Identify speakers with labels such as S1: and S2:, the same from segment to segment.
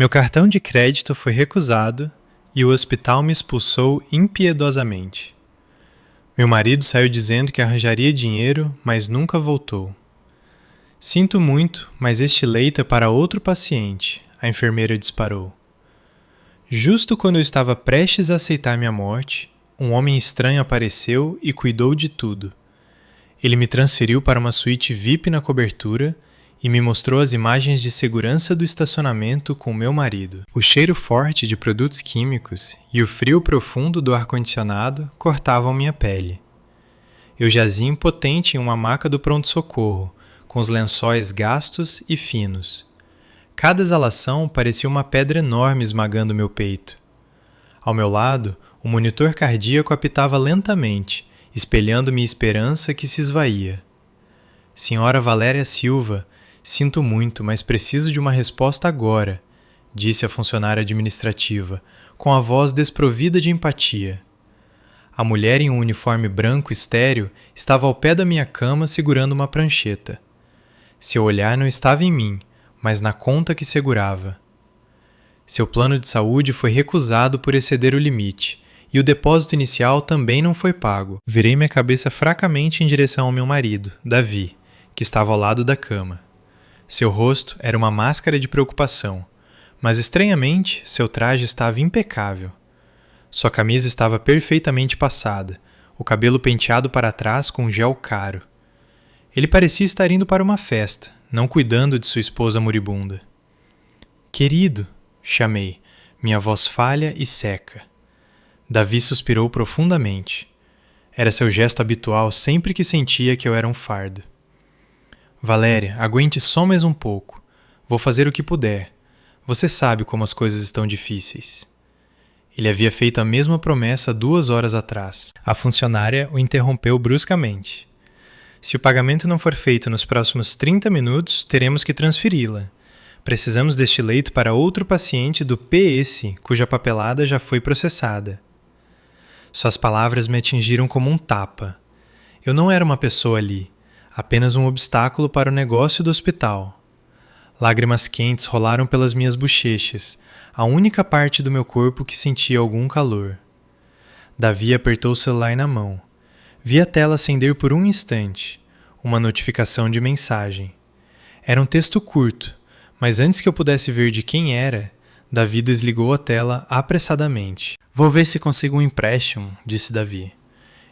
S1: Meu cartão de crédito foi recusado e o hospital me expulsou impiedosamente. Meu marido saiu dizendo que arranjaria dinheiro, mas nunca voltou. Sinto muito, mas este leito é para outro paciente, a enfermeira disparou. Justo quando eu estava prestes a aceitar minha morte, um homem estranho apareceu e cuidou de tudo. Ele me transferiu para uma suíte VIP na cobertura e me mostrou as imagens de segurança do estacionamento com meu marido. O cheiro forte de produtos químicos e o frio profundo do ar-condicionado cortavam minha pele. Eu jazia impotente em uma maca do pronto-socorro, com os lençóis gastos e finos. Cada exalação parecia uma pedra enorme esmagando meu peito. Ao meu lado, o monitor cardíaco apitava lentamente, espelhando minha esperança que se esvaía. Senhora Valéria Silva, sinto muito, mas preciso de uma resposta agora, disse a funcionária administrativa, com a voz desprovida de empatia. A mulher em um uniforme branco estéril estava ao pé da minha cama segurando uma prancheta. Seu olhar não estava em mim, mas na conta que segurava. Seu plano de saúde foi recusado por exceder o limite, e o depósito inicial também não foi pago. Virei minha cabeça fracamente em direção ao meu marido, Davi, que estava ao lado da cama. Seu rosto era uma máscara de preocupação, mas estranhamente seu traje estava impecável. Sua camisa estava perfeitamente passada, o cabelo penteado para trás com gel caro. Ele parecia estar indo para uma festa, não cuidando de sua esposa moribunda. Querido, chamei, minha voz falha e seca. Davi suspirou profundamente. Era seu gesto habitual sempre que sentia que eu era um fardo. Valéria, aguente só mais um pouco. Vou fazer o que puder. Você sabe como as coisas estão difíceis. Ele havia feito a mesma promessa 2 horas atrás. A funcionária o interrompeu bruscamente. Se o pagamento não for feito nos próximos 30 minutos, teremos que transferi-la. Precisamos deste leito para outro paciente do PS, cuja papelada já foi processada. Suas palavras me atingiram como um tapa. Eu não era uma pessoa ali, apenas um obstáculo para o negócio do hospital. Lágrimas quentes rolaram pelas minhas bochechas, a única parte do meu corpo que sentia algum calor. Davi apertou o celular na mão. Vi a tela acender por um instante, uma notificação de mensagem. Era um texto curto, mas antes que eu pudesse ver de quem era, Davi desligou a tela apressadamente. Vou ver se consigo um empréstimo, disse Davi.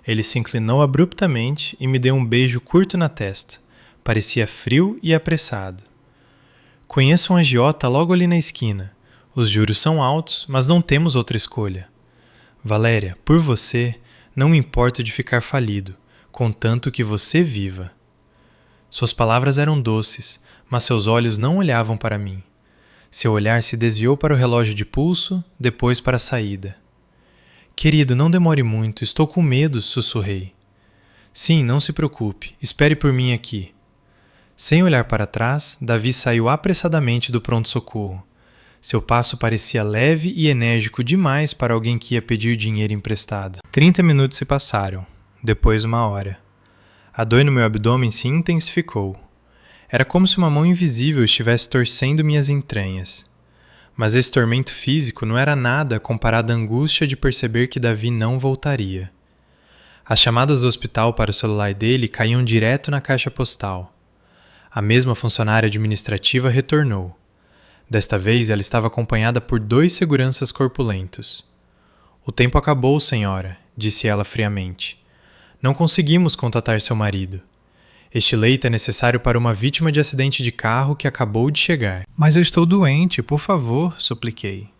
S1: Ele se inclinou abruptamente e me deu um beijo curto na testa. Parecia frio e apressado. Conheço um agiota logo ali na esquina. Os juros são altos, mas não temos outra escolha. Valéria, por você, não me importo de ficar falido, contanto que você viva. Suas palavras eram doces, mas seus olhos não olhavam para mim. Seu olhar se desviou para o relógio de pulso, depois para a saída. Querido, não demore muito, estou com medo, sussurrei. Sim, não se preocupe, espere por mim aqui. Sem olhar para trás, Davi saiu apressadamente do pronto-socorro. Seu passo parecia leve e enérgico demais para alguém que ia pedir dinheiro emprestado. 30 minutos se passaram, depois 1 hora. A dor no meu abdômen se intensificou. Era como se uma mão invisível estivesse torcendo minhas entranhas. Mas esse tormento físico não era nada comparado à angústia de perceber que Davi não voltaria. As chamadas do hospital para o celular dele caíam direto na caixa postal. A mesma funcionária administrativa retornou. Desta vez ela estava acompanhada por 2 seguranças corpulentos. O tempo acabou, senhora, disse ela friamente. Não conseguimos contatar seu marido. Este leito é necessário para uma vítima de acidente de carro que acabou de chegar. Mas eu estou doente, por favor, supliquei.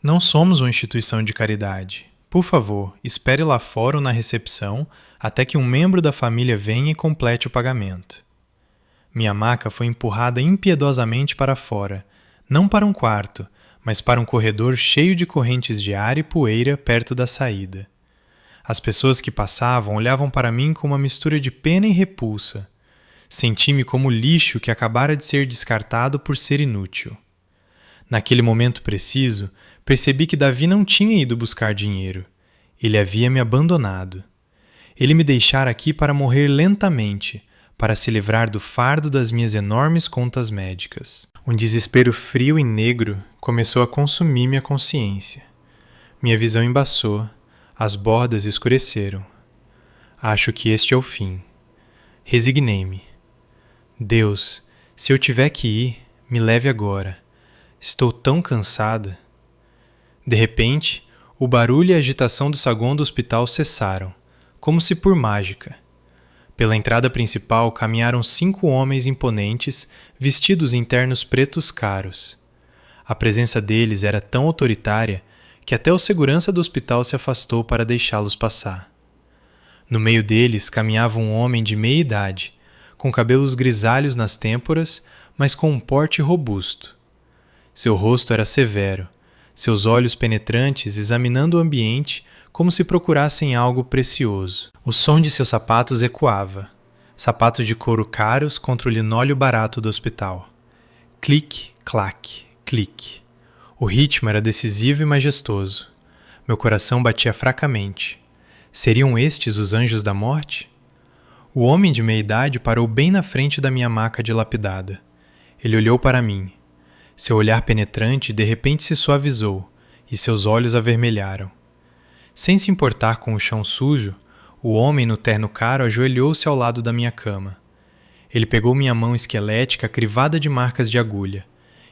S1: Não somos uma instituição de caridade. Por favor, espere lá fora ou na recepção até que um membro da família venha e complete o pagamento. Minha maca foi empurrada impiedosamente para fora, não para um quarto, mas para um corredor cheio de correntes de ar e poeira perto da saída. As pessoas que passavam olhavam para mim com uma mistura de pena e repulsa. Senti-me como lixo que acabara de ser descartado por ser inútil. Naquele momento preciso, percebi que Davi não tinha ido buscar dinheiro. Ele havia me abandonado. Ele me deixara aqui para morrer lentamente, para se livrar do fardo das minhas enormes contas médicas. Um desespero frio e negro começou a consumir minha consciência. Minha visão embaçou, as bordas escureceram. Acho que este é o fim. Resignei-me. Deus, se eu tiver que ir, me leve agora. Estou tão cansada. De repente, o barulho e a agitação do saguão do hospital cessaram, como se por mágica. Pela entrada principal caminharam 5 homens imponentes, vestidos em ternos pretos caros. A presença deles era tão autoritária que até o segurança do hospital se afastou para deixá-los passar. No meio deles caminhava um homem de meia idade, com cabelos grisalhos nas têmporas, mas com um porte robusto. Seu rosto era severo, seus olhos penetrantes examinando o ambiente como se procurassem algo precioso. O som de seus sapatos ecoava. Sapatos de couro caros contra o linóleo barato do hospital. Clique, claque, clique. O ritmo era decisivo e majestoso. Meu coração batia fracamente. Seriam estes os anjos da morte? O homem de meia idade parou bem na frente da minha maca dilapidada. Ele olhou para mim. Seu olhar penetrante de repente se suavizou, e seus olhos avermelharam. Sem se importar com o chão sujo, o homem no terno caro ajoelhou-se ao lado da minha cama. Ele pegou minha mão esquelética crivada de marcas de agulha,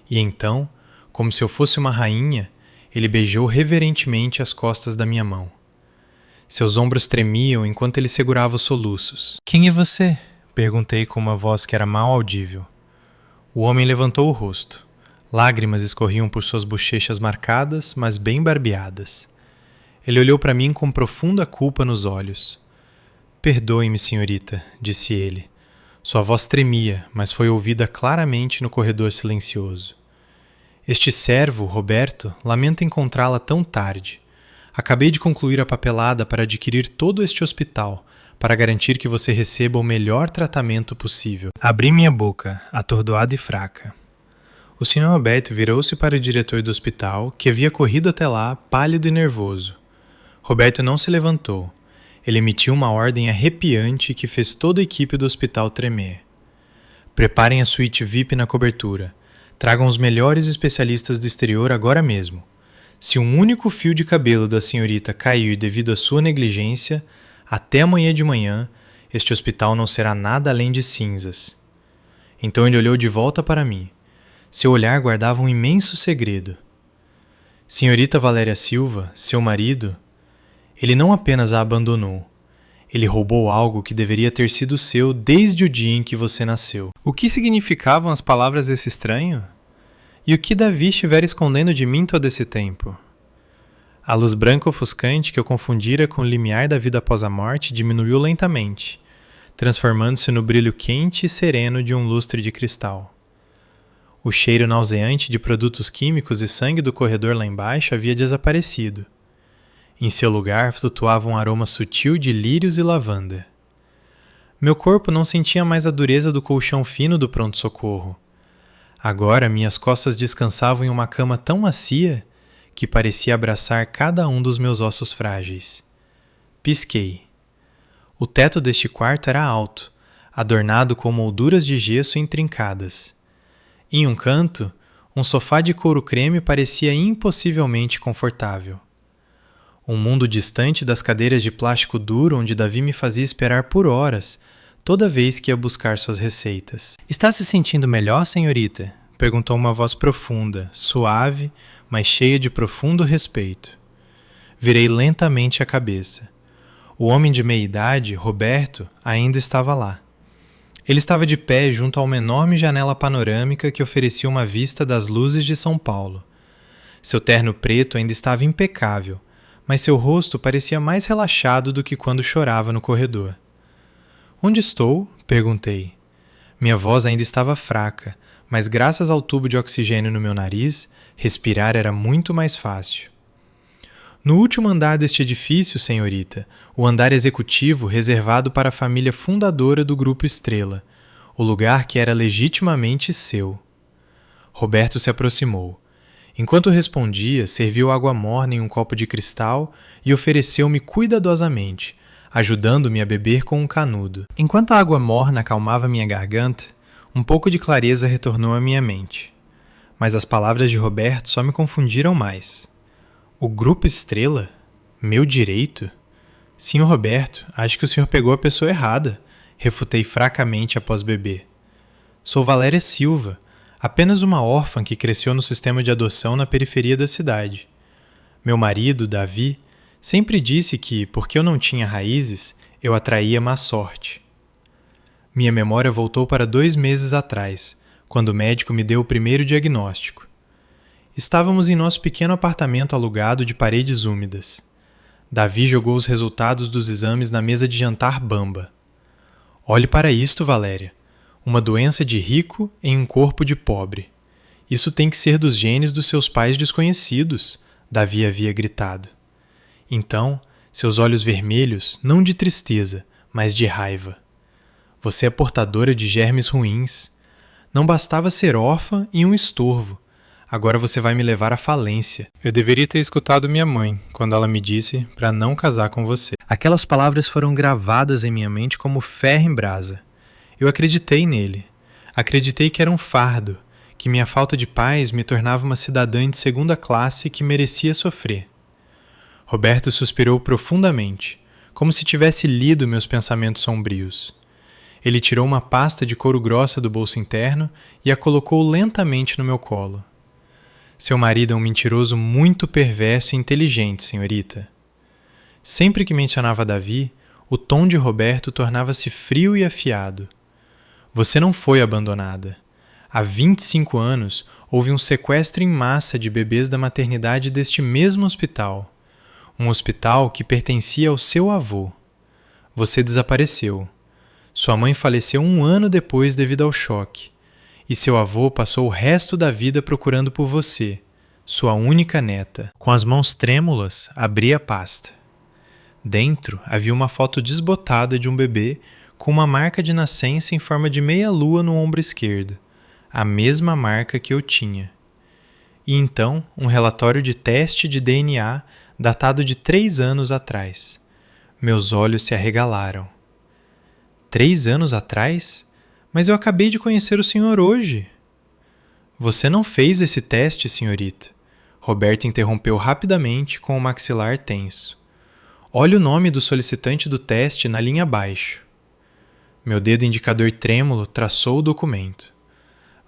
S1: e então, como se eu fosse uma rainha, ele beijou reverentemente as costas da minha mão. Seus ombros tremiam enquanto ele segurava os soluços. — Quem é você? Perguntei com uma voz que era mal audível. O homem levantou o rosto. Lágrimas escorriam por suas bochechas marcadas, mas bem barbeadas. Ele olhou para mim com profunda culpa nos olhos. — Perdoe-me, senhorita, disse ele. Sua voz tremia, mas foi ouvida claramente no corredor silencioso. Este servo, Roberto, lamenta encontrá-la tão tarde. Acabei de concluir a papelada para adquirir todo este hospital, para garantir que você receba o melhor tratamento possível. Abri minha boca, atordoada e fraca. O Sr. Roberto virou-se para o diretor do hospital, que havia corrido até lá, pálido e nervoso. Roberto não se levantou. Ele emitiu uma ordem arrepiante que fez toda a equipe do hospital tremer. Preparem a suíte VIP na cobertura. Tragam os melhores especialistas do exterior agora mesmo. Se um único fio de cabelo da senhorita cair devido à sua negligência, até amanhã de manhã, este hospital não será nada além de cinzas. Então ele olhou de volta para mim. Seu olhar guardava um imenso segredo. Senhorita Valéria Silva, seu marido, ele não apenas a abandonou. Ele roubou algo que deveria ter sido seu desde o dia em que você nasceu. O que significavam as palavras desse estranho? E o que Davi estivera escondendo de mim todo esse tempo? A luz branca ofuscante que eu confundira com o limiar da vida após a morte diminuiu lentamente, transformando-se no brilho quente e sereno de um lustre de cristal. O cheiro nauseante de produtos químicos e sangue do corredor lá embaixo havia desaparecido. Em seu lugar flutuava um aroma sutil de lírios e lavanda. Meu corpo não sentia mais a dureza do colchão fino do pronto-socorro. Agora minhas costas descansavam em uma cama tão macia que parecia abraçar cada um dos meus ossos frágeis. Pisquei. O teto deste quarto era alto, adornado com molduras de gesso intrincadas. Em um canto, um sofá de couro creme parecia impossivelmente confortável. Um mundo distante das cadeiras de plástico duro onde Davi me fazia esperar por horas, toda vez que ia buscar suas receitas. — Está se sentindo melhor, senhorita? Perguntou uma voz profunda, suave, mas cheia de profundo respeito. Virei lentamente a cabeça. O homem de meia idade, Roberto, ainda estava lá. Ele estava de pé junto a uma enorme janela panorâmica que oferecia uma vista das luzes de São Paulo. Seu terno preto ainda estava impecável, mas seu rosto parecia mais relaxado do que quando chorava no corredor. — Onde estou? Perguntei. Minha voz ainda estava fraca, mas graças ao tubo de oxigênio no meu nariz, respirar era muito mais fácil. — No último andar deste edifício, senhorita, o andar executivo reservado para a família fundadora do Grupo Estrela, o lugar que era legitimamente seu. Roberto se aproximou. Enquanto respondia, serviu água morna em um copo de cristal e ofereceu-me cuidadosamente, ajudando-me a beber com um canudo. Enquanto a água morna acalmava minha garganta, um pouco de clareza retornou à minha mente. Mas as palavras de Roberto só me confundiram mais. O Grupo Estrela? Meu direito? Senhor Roberto, acho que o senhor pegou a pessoa errada, refutei fracamente após beber. Sou Valéria Silva, apenas uma órfã que cresceu no sistema de adoção na periferia da cidade. Meu marido, Davi, sempre disse que, porque eu não tinha raízes, eu atraía má sorte. Minha memória voltou para 2 meses atrás, quando o médico me deu o primeiro diagnóstico. Estávamos em nosso pequeno apartamento alugado de paredes úmidas. Davi jogou os resultados dos exames na mesa de jantar bamba. Olhe para isto, Valéria. Uma doença de rico em um corpo de pobre. Isso tem que ser dos genes dos seus pais desconhecidos, Davi havia gritado. Então, seus olhos vermelhos, não de tristeza, mas de raiva. Você é portadora de germes ruins. Não bastava ser órfã e um estorvo. Agora você vai me levar à falência. Eu deveria ter escutado minha mãe, quando ela me disse para não casar com você. Aquelas palavras foram gravadas em minha mente como ferro em brasa. Eu acreditei nele. Acreditei que era um fardo, que minha falta de paz me tornava uma cidadã de segunda classe que merecia sofrer. Roberto suspirou profundamente, como se tivesse lido meus pensamentos sombrios. Ele tirou uma pasta de couro grossa do bolso interno e a colocou lentamente no meu colo. Seu marido é um mentiroso muito perverso e inteligente, senhorita. Sempre que mencionava Davi, o tom de Roberto tornava-se frio e afiado. Você não foi abandonada. Há 25 anos, houve um sequestro em massa de bebês da maternidade deste mesmo hospital. Um hospital que pertencia ao seu avô. Você desapareceu. Sua mãe faleceu 1 ano depois devido ao choque. E seu avô passou o resto da vida procurando por você, sua única neta. Com as mãos trêmulas, abri a pasta. Dentro havia uma foto desbotada de um bebê com uma marca de nascença em forma de meia-lua no ombro esquerdo, a mesma marca que eu tinha. E então, um relatório de teste de DNA datado de 3 anos atrás. Meus olhos se arregalaram. 3 anos atrás? Mas eu acabei de conhecer o senhor hoje. Você não fez esse teste, senhorita. Roberto interrompeu rapidamente com o maxilar tenso. Olhe o nome do solicitante do teste na linha abaixo. Meu dedo indicador trêmulo traçou o documento.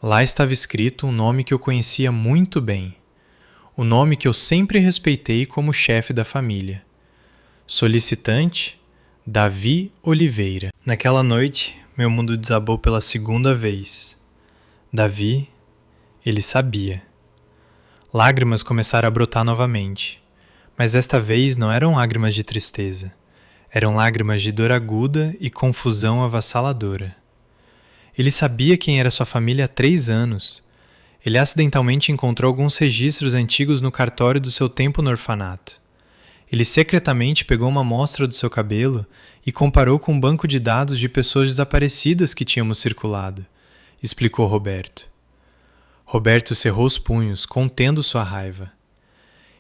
S1: Lá estava escrito um nome que eu conhecia muito bem. O nome que eu sempre respeitei como chefe da família. Solicitante Davi Oliveira. Naquela noite, meu mundo desabou pela 2ª vez. Davi, ele sabia. Lágrimas começaram a brotar novamente, mas desta vez não eram lágrimas de tristeza. Eram lágrimas de dor aguda e confusão avassaladora. Ele sabia quem era sua família há 3 anos. Ele acidentalmente encontrou alguns registros antigos no cartório do seu tempo no orfanato. Ele secretamente pegou uma amostra do seu cabelo e comparou com um banco de dados de pessoas desaparecidas que tínhamos circulado, explicou Roberto. Roberto cerrou os punhos, contendo sua raiva.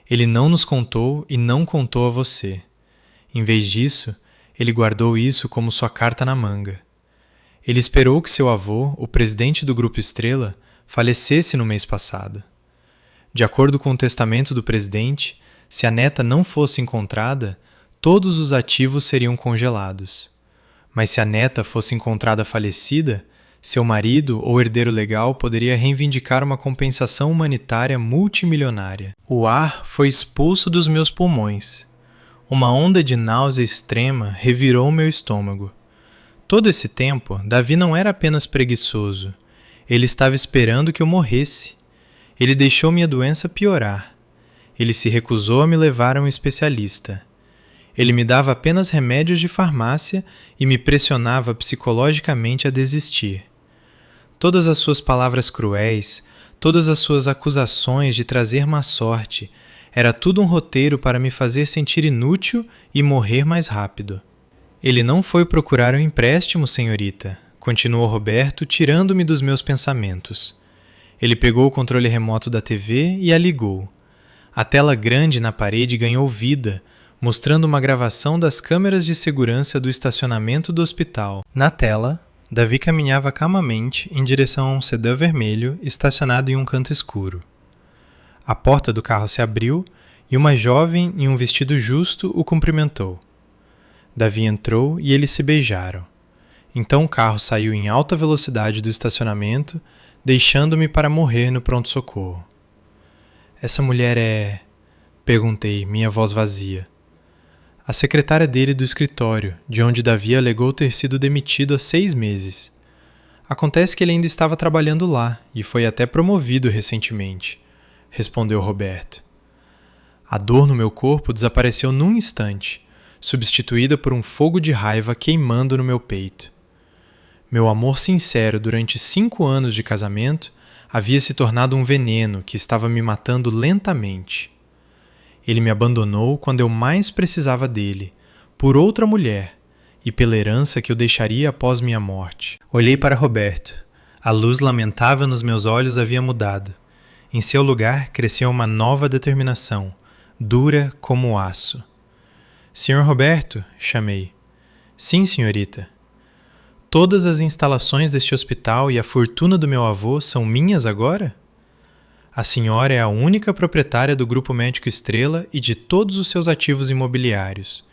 S1: Ele não nos contou e não contou a você. Em vez disso, ele guardou isso como sua carta na manga. Ele esperou que seu avô, o presidente do Grupo Estrela, falecesse no mês passado. De acordo com o testamento do presidente, se a neta não fosse encontrada, todos os ativos seriam congelados. Mas se a neta fosse encontrada falecida, seu marido ou herdeiro legal poderia reivindicar uma compensação humanitária multimilionária. O ar foi expulso dos meus pulmões. Uma onda de náusea extrema revirou meu estômago. Todo esse tempo, Davi não era apenas preguiçoso. Ele estava esperando que eu morresse. Ele deixou minha doença piorar. Ele se recusou a me levar a um especialista. Ele me dava apenas remédios de farmácia e me pressionava psicologicamente a desistir. Todas as suas palavras cruéis, todas as suas acusações de trazer má sorte, era tudo um roteiro para me fazer sentir inútil e morrer mais rápido. Ele não foi procurar um empréstimo, senhorita, continuou Roberto, tirando-me dos meus pensamentos. Ele pegou o controle remoto da TV e a ligou. A tela grande na parede ganhou vida, mostrando uma gravação das câmeras de segurança do estacionamento do hospital. Na tela, Davi caminhava calmamente em direção a um sedã vermelho estacionado em um canto escuro. A porta do carro se abriu e uma jovem em um vestido justo o cumprimentou. Davi entrou e eles se beijaram. Então o carro saiu em alta velocidade do estacionamento, deixando-me para morrer no pronto-socorro. Essa mulher é... Perguntei, minha voz vazia. A secretária dele do escritório, de onde Davi alegou ter sido demitido há 6 meses. Acontece que ele ainda estava trabalhando lá e foi até promovido recentemente, respondeu Roberto. A dor no meu corpo desapareceu num instante, substituída por um fogo de raiva queimando no meu peito. Meu amor sincero durante 5 anos de casamento havia se tornado um veneno que estava me matando lentamente. Ele me abandonou quando eu mais precisava dele, por outra mulher, e pela herança que eu deixaria após minha morte. Olhei para Roberto. A luz lamentável nos meus olhos havia mudado. Em seu lugar crescia uma nova determinação, dura como o aço. Senhor Roberto, chamei. Sim, senhorita. Todas as instalações deste hospital e a fortuna do meu avô são minhas agora? A senhora é a única proprietária do Grupo Médico Estrela e de todos os seus ativos imobiliários.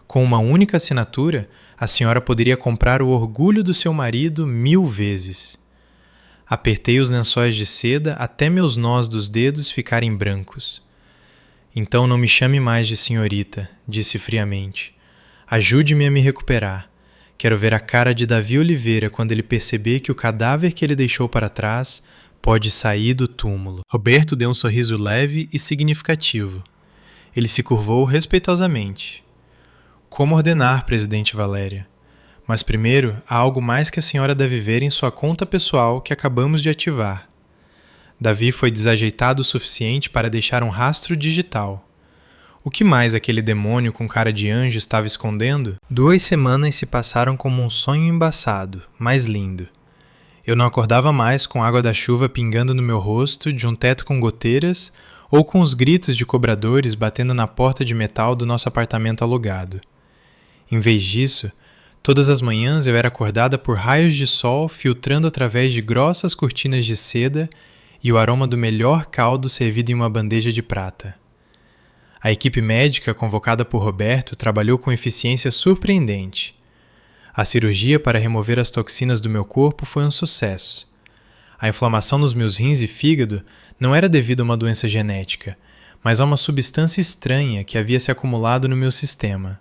S1: Com uma única assinatura, a senhora poderia comprar o orgulho do seu marido 1000 vezes. Apertei os lençóis de seda até meus nós dos dedos ficarem brancos. Então não me chame mais de senhorita, disse friamente. Ajude-me a me recuperar. Quero ver a cara de Davi Oliveira quando ele perceber que o cadáver que ele deixou para trás pode sair do túmulo. Roberto deu um sorriso leve e significativo. Ele se curvou respeitosamente. Como ordenar, presidente Valéria? Mas primeiro, há algo mais que a senhora deve ver em sua conta pessoal que acabamos de ativar. Davi foi desajeitado o suficiente para deixar um rastro digital. O que mais aquele demônio com cara de anjo estava escondendo? 2 semanas se passaram como um sonho embaçado, mas lindo. Eu não acordava mais com a água da chuva pingando no meu rosto de um teto com goteiras ou com os gritos de cobradores batendo na porta de metal do nosso apartamento alugado. Em vez disso, todas as manhãs eu era acordada por raios de sol filtrando através de grossas cortinas de seda e o aroma do melhor caldo servido em uma bandeja de prata. A equipe médica convocada por Roberto trabalhou com eficiência surpreendente. A cirurgia para remover as toxinas do meu corpo foi um sucesso. A inflamação nos meus rins e fígado não era devido a uma doença genética, mas a uma substância estranha que havia se acumulado no meu sistema.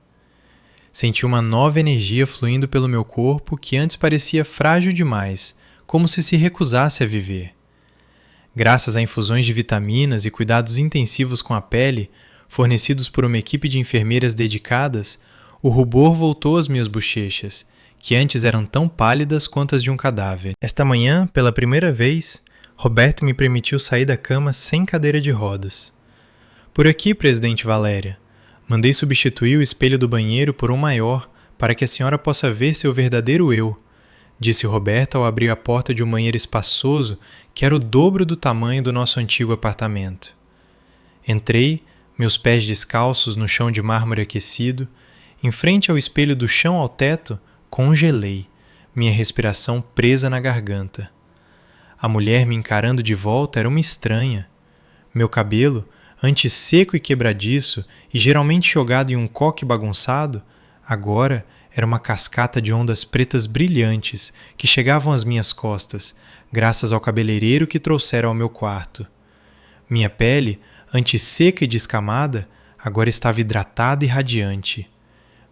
S1: Senti uma nova energia fluindo pelo meu corpo que antes parecia frágil demais, como se recusasse a viver. Graças a infusões de vitaminas e cuidados intensivos com a pele, fornecidos por uma equipe de enfermeiras dedicadas, o rubor voltou às minhas bochechas, que antes eram tão pálidas quanto as de um cadáver. Esta manhã, pela primeira vez, Roberto me permitiu sair da cama sem cadeira de rodas. Por aqui, presidente Valéria. Mandei substituir o espelho do banheiro por um maior, para que a senhora possa ver seu verdadeiro eu, disse Roberto ao abrir a porta de um banheiro espaçoso que era o dobro do tamanho do nosso antigo apartamento. Entrei, meus pés descalços no chão de mármore aquecido. Em frente ao espelho do chão ao teto, congelei, minha respiração presa na garganta. A mulher me encarando de volta era uma estranha. Meu cabelo, antes seco e quebradiço e geralmente jogado em um coque bagunçado, agora era uma cascata de ondas pretas brilhantes que chegavam às minhas costas, graças ao cabeleireiro que trouxera ao meu quarto. Minha pele, antes seca e descamada, agora estava hidratada e radiante.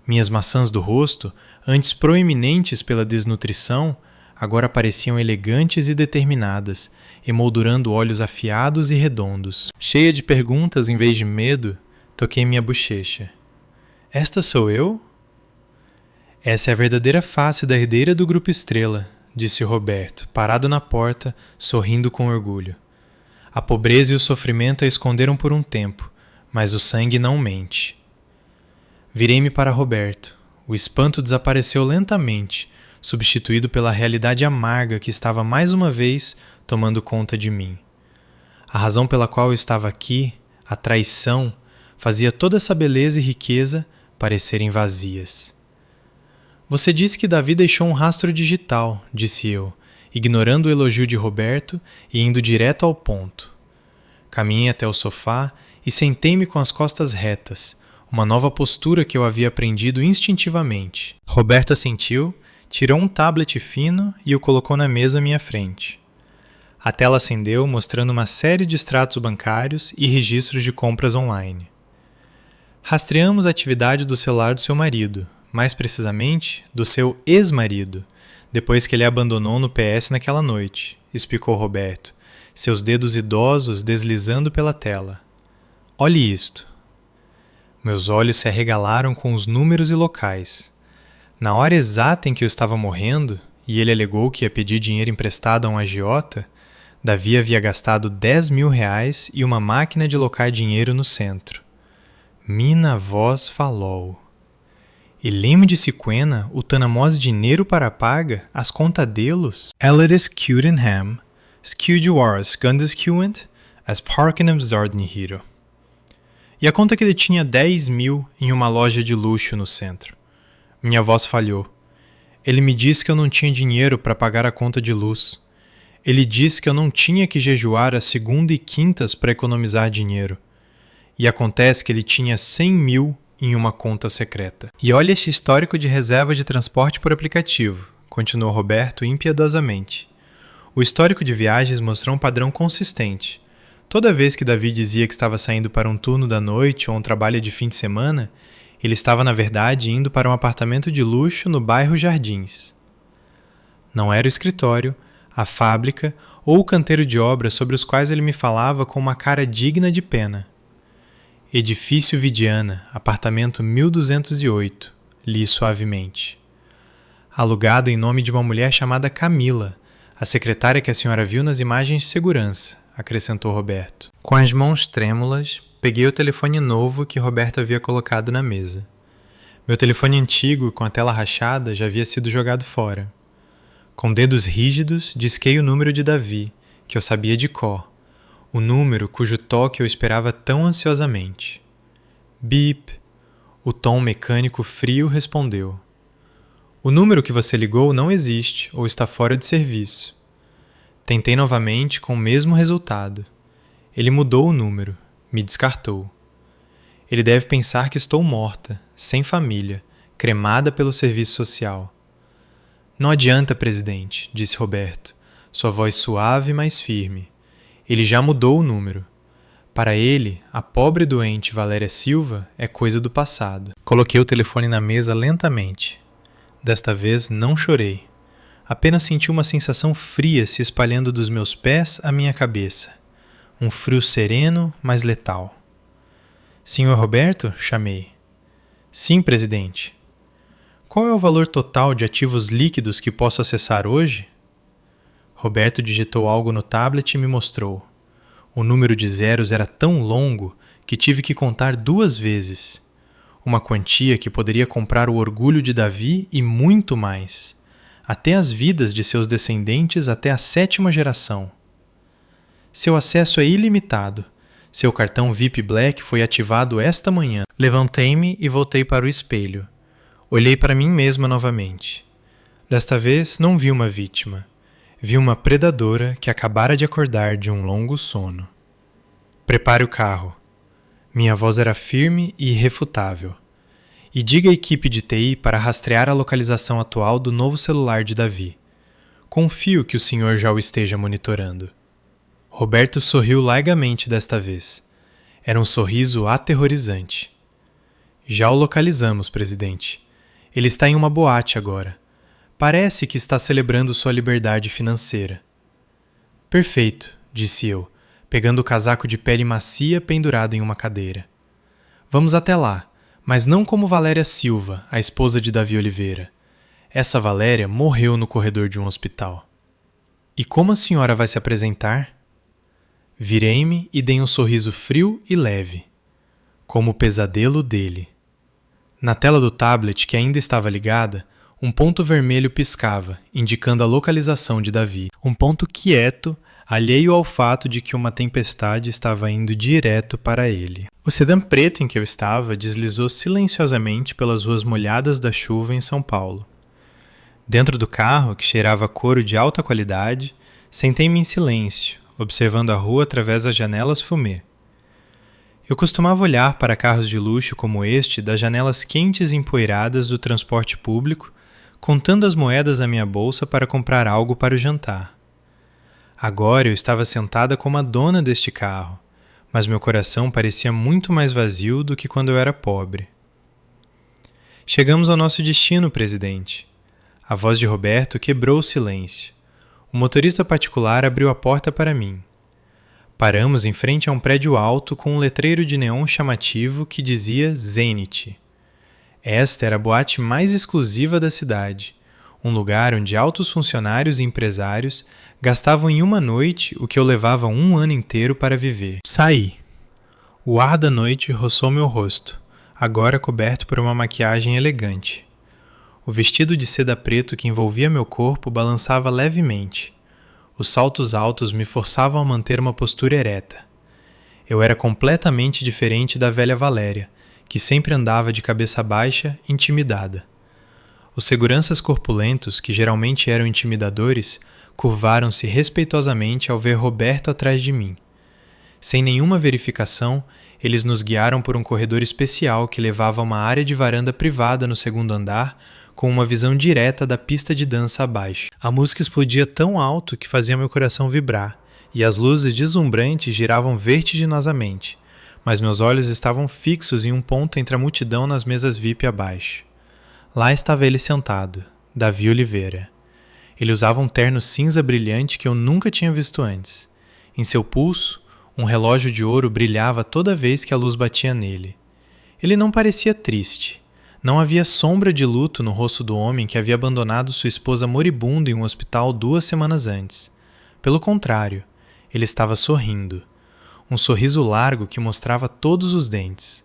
S1: Minhas maçãs do rosto, antes proeminentes pela desnutrição, agora pareciam elegantes e determinadas, emoldurando olhos afiados e redondos. Cheia de perguntas em vez de medo, toquei minha bochecha. Esta sou eu? Essa é a verdadeira face da herdeira do Grupo Estrela, disse Roberto, parado na porta, sorrindo com orgulho. A pobreza e o sofrimento a esconderam por um tempo, mas o sangue não mente. Virei-me para Roberto. O espanto desapareceu lentamente, substituído pela realidade amarga que estava mais uma vez tomando conta de mim. A razão pela qual eu estava aqui, a traição, fazia toda essa beleza e riqueza parecerem vazias. Você disse que Davi deixou um rastro digital, disse eu, ignorando o elogio de Roberto e indo direto ao ponto. Caminhei até o sofá e sentei-me com as costas retas, uma nova postura que eu havia aprendido instintivamente. Roberto assentiu, tirou um tablet fino e o colocou na mesa à minha frente. A tela acendeu, mostrando uma série de extratos bancários e registros de compras online. Rastreamos a atividade do celular do seu marido, mais precisamente, do seu ex-marido, depois que ele abandonou no PS naquela noite, explicou Roberto, seus dedos idosos deslizando pela tela. Olhe isto. Meus olhos se arregalaram com os números e locais. Na hora exata em que eu estava morrendo, e ele alegou que ia pedir dinheiro emprestado a um agiota, Davi havia gastado R$10.000 e uma máquina de locar dinheiro no centro. Mina voz falou. E leme de Siquena, o tanamos dinheiro para paga, as contadelos? Elleris Kudenham, Skewjuars Gundeskuent, as Parkenham Zordnihiro. E a conta que ele tinha 10.000 em uma loja de luxo no centro. Minha voz falhou. Ele me disse que eu não tinha dinheiro para pagar a conta de luz. Ele disse que eu não tinha que jejuar às segunda e quintas para economizar dinheiro. E acontece que ele tinha 100.000 em uma conta secreta. E olha este histórico de reserva de transporte por aplicativo, continuou Roberto impiedosamente. O histórico de viagens mostrou um padrão consistente. Toda vez que Davi dizia que estava saindo para um turno da noite ou um trabalho de fim de semana, ele estava, na verdade, indo para um apartamento de luxo no bairro Jardins. Não era o escritório, a fábrica ou o canteiro de obras sobre os quais ele me falava com uma cara digna de pena. Edifício Vidiana, apartamento 1208, li suavemente. Alugado em nome de uma mulher chamada Camila, a secretária que a senhora viu nas imagens de segurança, acrescentou Roberto. Com as mãos trêmulas, peguei o telefone novo que Roberto havia colocado na mesa. Meu telefone antigo, com a tela rachada, já havia sido jogado fora. Com dedos rígidos, disquei o número de Davi, que eu sabia de cor, o número cujo toque eu esperava tão ansiosamente. Bip! O tom mecânico frio respondeu. O número que você ligou não existe ou está fora de serviço. Tentei novamente com o mesmo resultado. Ele mudou o número, me descartou. Ele deve pensar que estou morta, sem família, cremada pelo serviço social. Não adianta, presidente, disse Roberto, sua voz suave, mas firme. Ele já mudou o número. Para ele, a pobre doente Valéria Silva é coisa do passado. Coloquei o telefone na mesa lentamente. Desta vez não chorei. Apenas senti uma sensação fria se espalhando dos meus pés à minha cabeça. Um frio sereno, mas letal. Senhor Roberto? Chamei. Sim, presidente. Qual é o valor total de ativos líquidos que posso acessar hoje? Roberto digitou algo no tablet e me mostrou. O número de zeros era tão longo que tive que contar 2 vezes. Uma quantia que poderia comprar o orgulho de Davi e muito mais. Até as vidas de seus descendentes até a 7ª geração. Seu acesso é ilimitado. Seu cartão VIP Black foi ativado esta manhã. Levantei-me e voltei para o espelho. Olhei para mim mesma novamente. Desta vez não vi uma vítima. Vi uma predadora que acabara de acordar de um longo sono. Prepare o carro. Minha voz era firme e irrefutável. E diga à equipe de TI para rastrear a localização atual do novo celular de Davi. Confio que o senhor já o esteja monitorando. Roberto sorriu largamente desta vez. Era um sorriso aterrorizante. Já o localizamos, presidente. Ele está em uma boate agora. Parece que está celebrando sua liberdade financeira. Perfeito, disse eu, pegando o casaco de pele macia pendurado em uma cadeira. Vamos até lá, mas não como Valéria Silva, a esposa de Davi Oliveira. Essa Valéria morreu no corredor de um hospital. E como a senhora vai se apresentar? Virei-me e dei um sorriso frio e leve, como o pesadelo dele. Na tela do tablet, que ainda estava ligada, um ponto vermelho piscava, indicando a localização de Davi. Um ponto quieto, alheio ao fato de que uma tempestade estava indo direto para ele. O sedã preto em que eu estava deslizou silenciosamente pelas ruas molhadas da chuva em São Paulo. Dentro do carro, que cheirava a couro de alta qualidade, sentei-me em silêncio, observando a rua através das janelas fumê. Eu costumava olhar para carros de luxo como este das janelas quentes e empoeiradas do transporte público, contando as moedas na minha bolsa para comprar algo para o jantar. Agora eu estava sentada como a dona deste carro, mas meu coração parecia muito mais vazio do que quando eu era pobre. Chegamos ao nosso destino, presidente. A voz de Roberto quebrou o silêncio. O motorista particular abriu a porta para mim. Paramos em frente a um prédio alto com um letreiro de neon chamativo que dizia Zenith. Esta era a boate mais exclusiva da cidade, um lugar onde altos funcionários e empresários gastavam em uma noite o que eu levava um ano inteiro para viver. Saí. O ar da noite roçou meu rosto, agora coberto por uma maquiagem elegante. O vestido de seda preto que envolvia meu corpo balançava levemente. Os saltos altos me forçavam a manter uma postura ereta. Eu era completamente diferente da velha Valéria, que sempre andava de cabeça baixa, intimidada. Os seguranças corpulentos, que geralmente eram intimidadores, curvaram-se respeitosamente ao ver Roberto atrás de mim. Sem nenhuma verificação, eles nos guiaram por um corredor especial que levava a uma área de varanda privada no segundo andar, com uma visão direta da pista de dança abaixo. A música explodia tão alto que fazia meu coração vibrar, e as luzes deslumbrantes giravam vertiginosamente, mas meus olhos estavam fixos em um ponto entre a multidão nas mesas VIP abaixo. Lá estava ele sentado, Davi Oliveira. Ele usava um terno cinza brilhante que eu nunca tinha visto antes. Em seu pulso, um relógio de ouro brilhava toda vez que a luz batia nele. Ele não parecia triste. Não havia sombra de luto no rosto do homem que havia abandonado sua esposa moribunda em um hospital 2 semanas antes. Pelo contrário, ele estava sorrindo. Um sorriso largo que mostrava todos os dentes.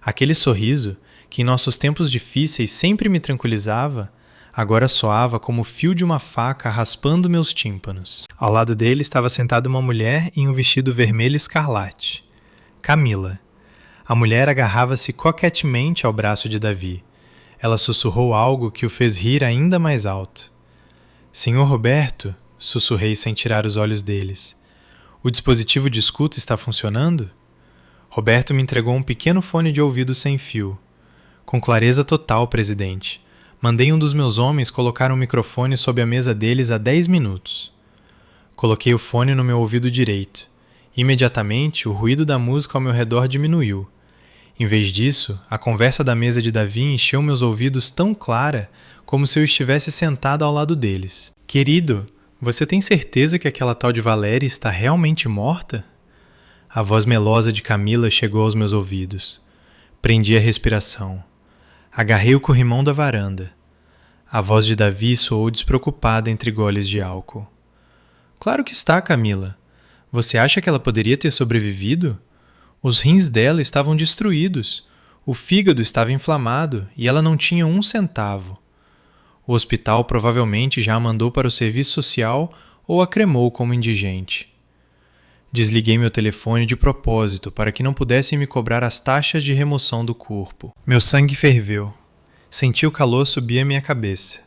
S1: Aquele sorriso, que em nossos tempos difíceis sempre me tranquilizava, agora soava como o fio de uma faca raspando meus tímpanos. Ao lado dele estava sentada uma mulher em um vestido vermelho escarlate. Camila. A mulher agarrava-se coquettemente ao braço de Davi. Ela sussurrou algo que o fez rir ainda mais alto. Senhor Roberto, sussurrei sem tirar os olhos deles. O dispositivo de escuta está funcionando? Roberto me entregou um pequeno fone de ouvido sem fio. Com clareza total, presidente. Mandei um dos meus homens colocar um microfone sob a mesa deles há 10 minutos. Coloquei o fone no meu ouvido direito. Imediatamente, o ruído da música ao meu redor diminuiu. Em vez disso, a conversa da mesa de Davi encheu meus ouvidos tão clara como se eu estivesse sentado ao lado deles. Querido, você tem certeza que aquela tal de Valéria está realmente morta? A voz melosa de Camila chegou aos meus ouvidos. Prendi a respiração. Agarrei o corrimão da varanda. A voz de Davi soou despreocupada entre goles de álcool. Claro que está, Camila. Você acha que ela poderia ter sobrevivido? Os rins dela estavam destruídos, o fígado estava inflamado e ela não tinha 1 centavo. O hospital provavelmente já a mandou para o serviço social ou a cremou como indigente. Desliguei meu telefone de propósito para que não pudessem me cobrar as taxas de remoção do corpo. Meu sangue ferveu. Senti o calor subir à minha cabeça.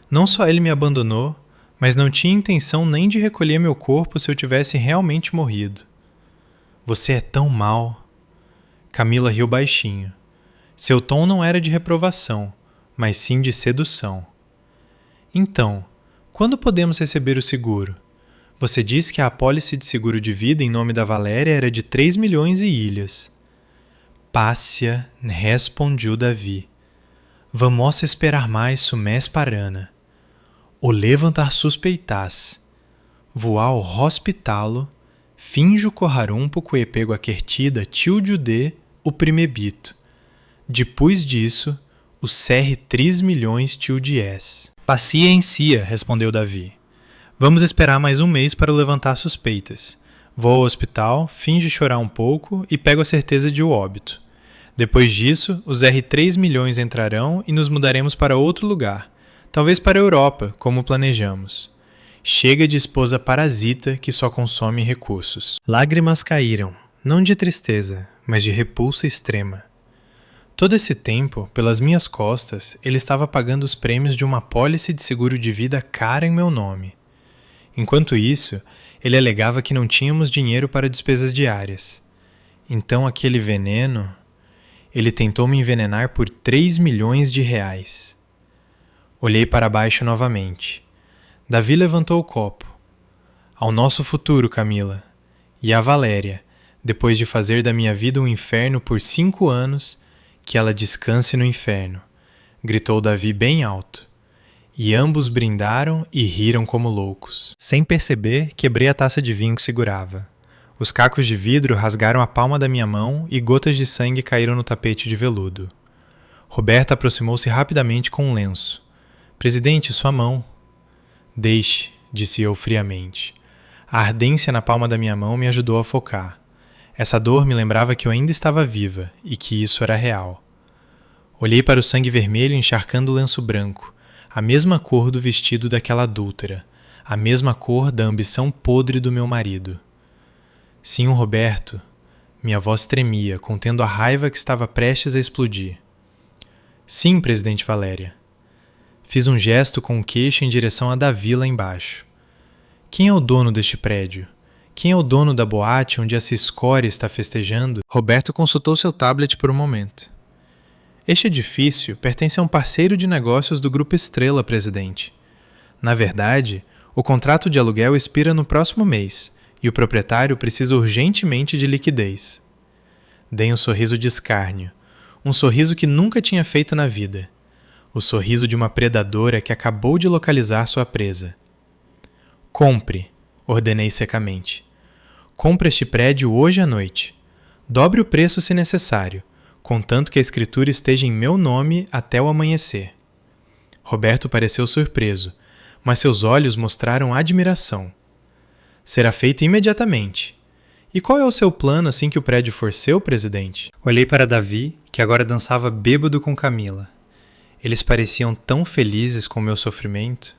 S1: Não só ele me abandonou, mas não tinha intenção nem de recolher meu corpo se eu tivesse realmente morrido. Você é tão mau. Camila riu baixinho. Seu tom não era de reprovação, mas sim de sedução. Então, quando podemos receber o seguro? Você disse que a apólice de seguro de vida em nome da Valéria era de 3 milhões e ilhas. Pássia, respondeu Davi. Vamos esperar mais su mes parana. O levantar suspeitas. Voar ao hospitalo. Finjo corrarum porque pego a quertida tilde de o primebito. Depois disso, o serre 3 milhões tilde es. Paciencia, respondeu Davi. Vamos esperar mais 1 mês para levantar suspeitas. Vou ao hospital, finge chorar um pouco e pego a certeza de o óbito. Depois disso, os R3 milhões entrarão e nos mudaremos para outro lugar. Talvez para a Europa, como planejamos. Chega de esposa parasita que só consome recursos. Lágrimas caíram, não de tristeza, mas de repulsa extrema. Todo esse tempo, pelas minhas costas, ele estava pagando os prêmios de uma apólice de seguro de vida cara em meu nome. Enquanto isso, ele alegava que não tínhamos dinheiro para despesas diárias. Então aquele veneno... Ele tentou me envenenar por 3 milhões de reais. Olhei para baixo novamente. Davi levantou o copo. Ao nosso futuro, Camila. E a Valéria, depois de fazer da minha vida um inferno por 5 anos, que ela descanse no inferno, gritou Davi bem alto. E ambos brindaram e riram como loucos. Sem perceber, quebrei a taça de vinho que segurava. Os cacos de vidro rasgaram a palma da minha mão e gotas de sangue caíram no tapete de veludo. Roberta aproximou-se rapidamente com um lenço. Presidente, sua mão. Deixe, disse eu friamente. A ardência na palma da minha mão me ajudou a focar. Essa dor me lembrava que eu ainda estava viva e que isso era real. Olhei para o sangue vermelho encharcando o lenço branco, a mesma cor do vestido daquela adúltera, a mesma cor da ambição podre do meu marido. Sim, Roberto. Minha voz tremia, contendo a raiva que estava prestes a explodir. Sim, presidente Valéria. Fiz um gesto com o queixo em direção a Davi lá embaixo. Quem é o dono deste prédio? Quem é o dono da boate onde essa escória está festejando? Roberto consultou seu tablet por um momento. Este edifício pertence a um parceiro de negócios do Grupo Estrela, presidente. Na verdade, o contrato de aluguel expira no próximo mês, e o proprietário precisa urgentemente de liquidez. Dei um sorriso de escárnio, um sorriso que nunca tinha feito na vida. O sorriso de uma predadora que acabou de localizar sua presa. Compre, ordenei secamente. Compre este prédio hoje à noite. Dobre o preço se necessário, contanto que a escritura esteja em meu nome até o amanhecer. Roberto pareceu surpreso, mas seus olhos mostraram admiração. Será feito imediatamente. E qual é o seu plano assim que o prédio for seu, presidente? Olhei para Davi, que agora dançava bêbado com Camila. Eles pareciam tão felizes com o meu sofrimento.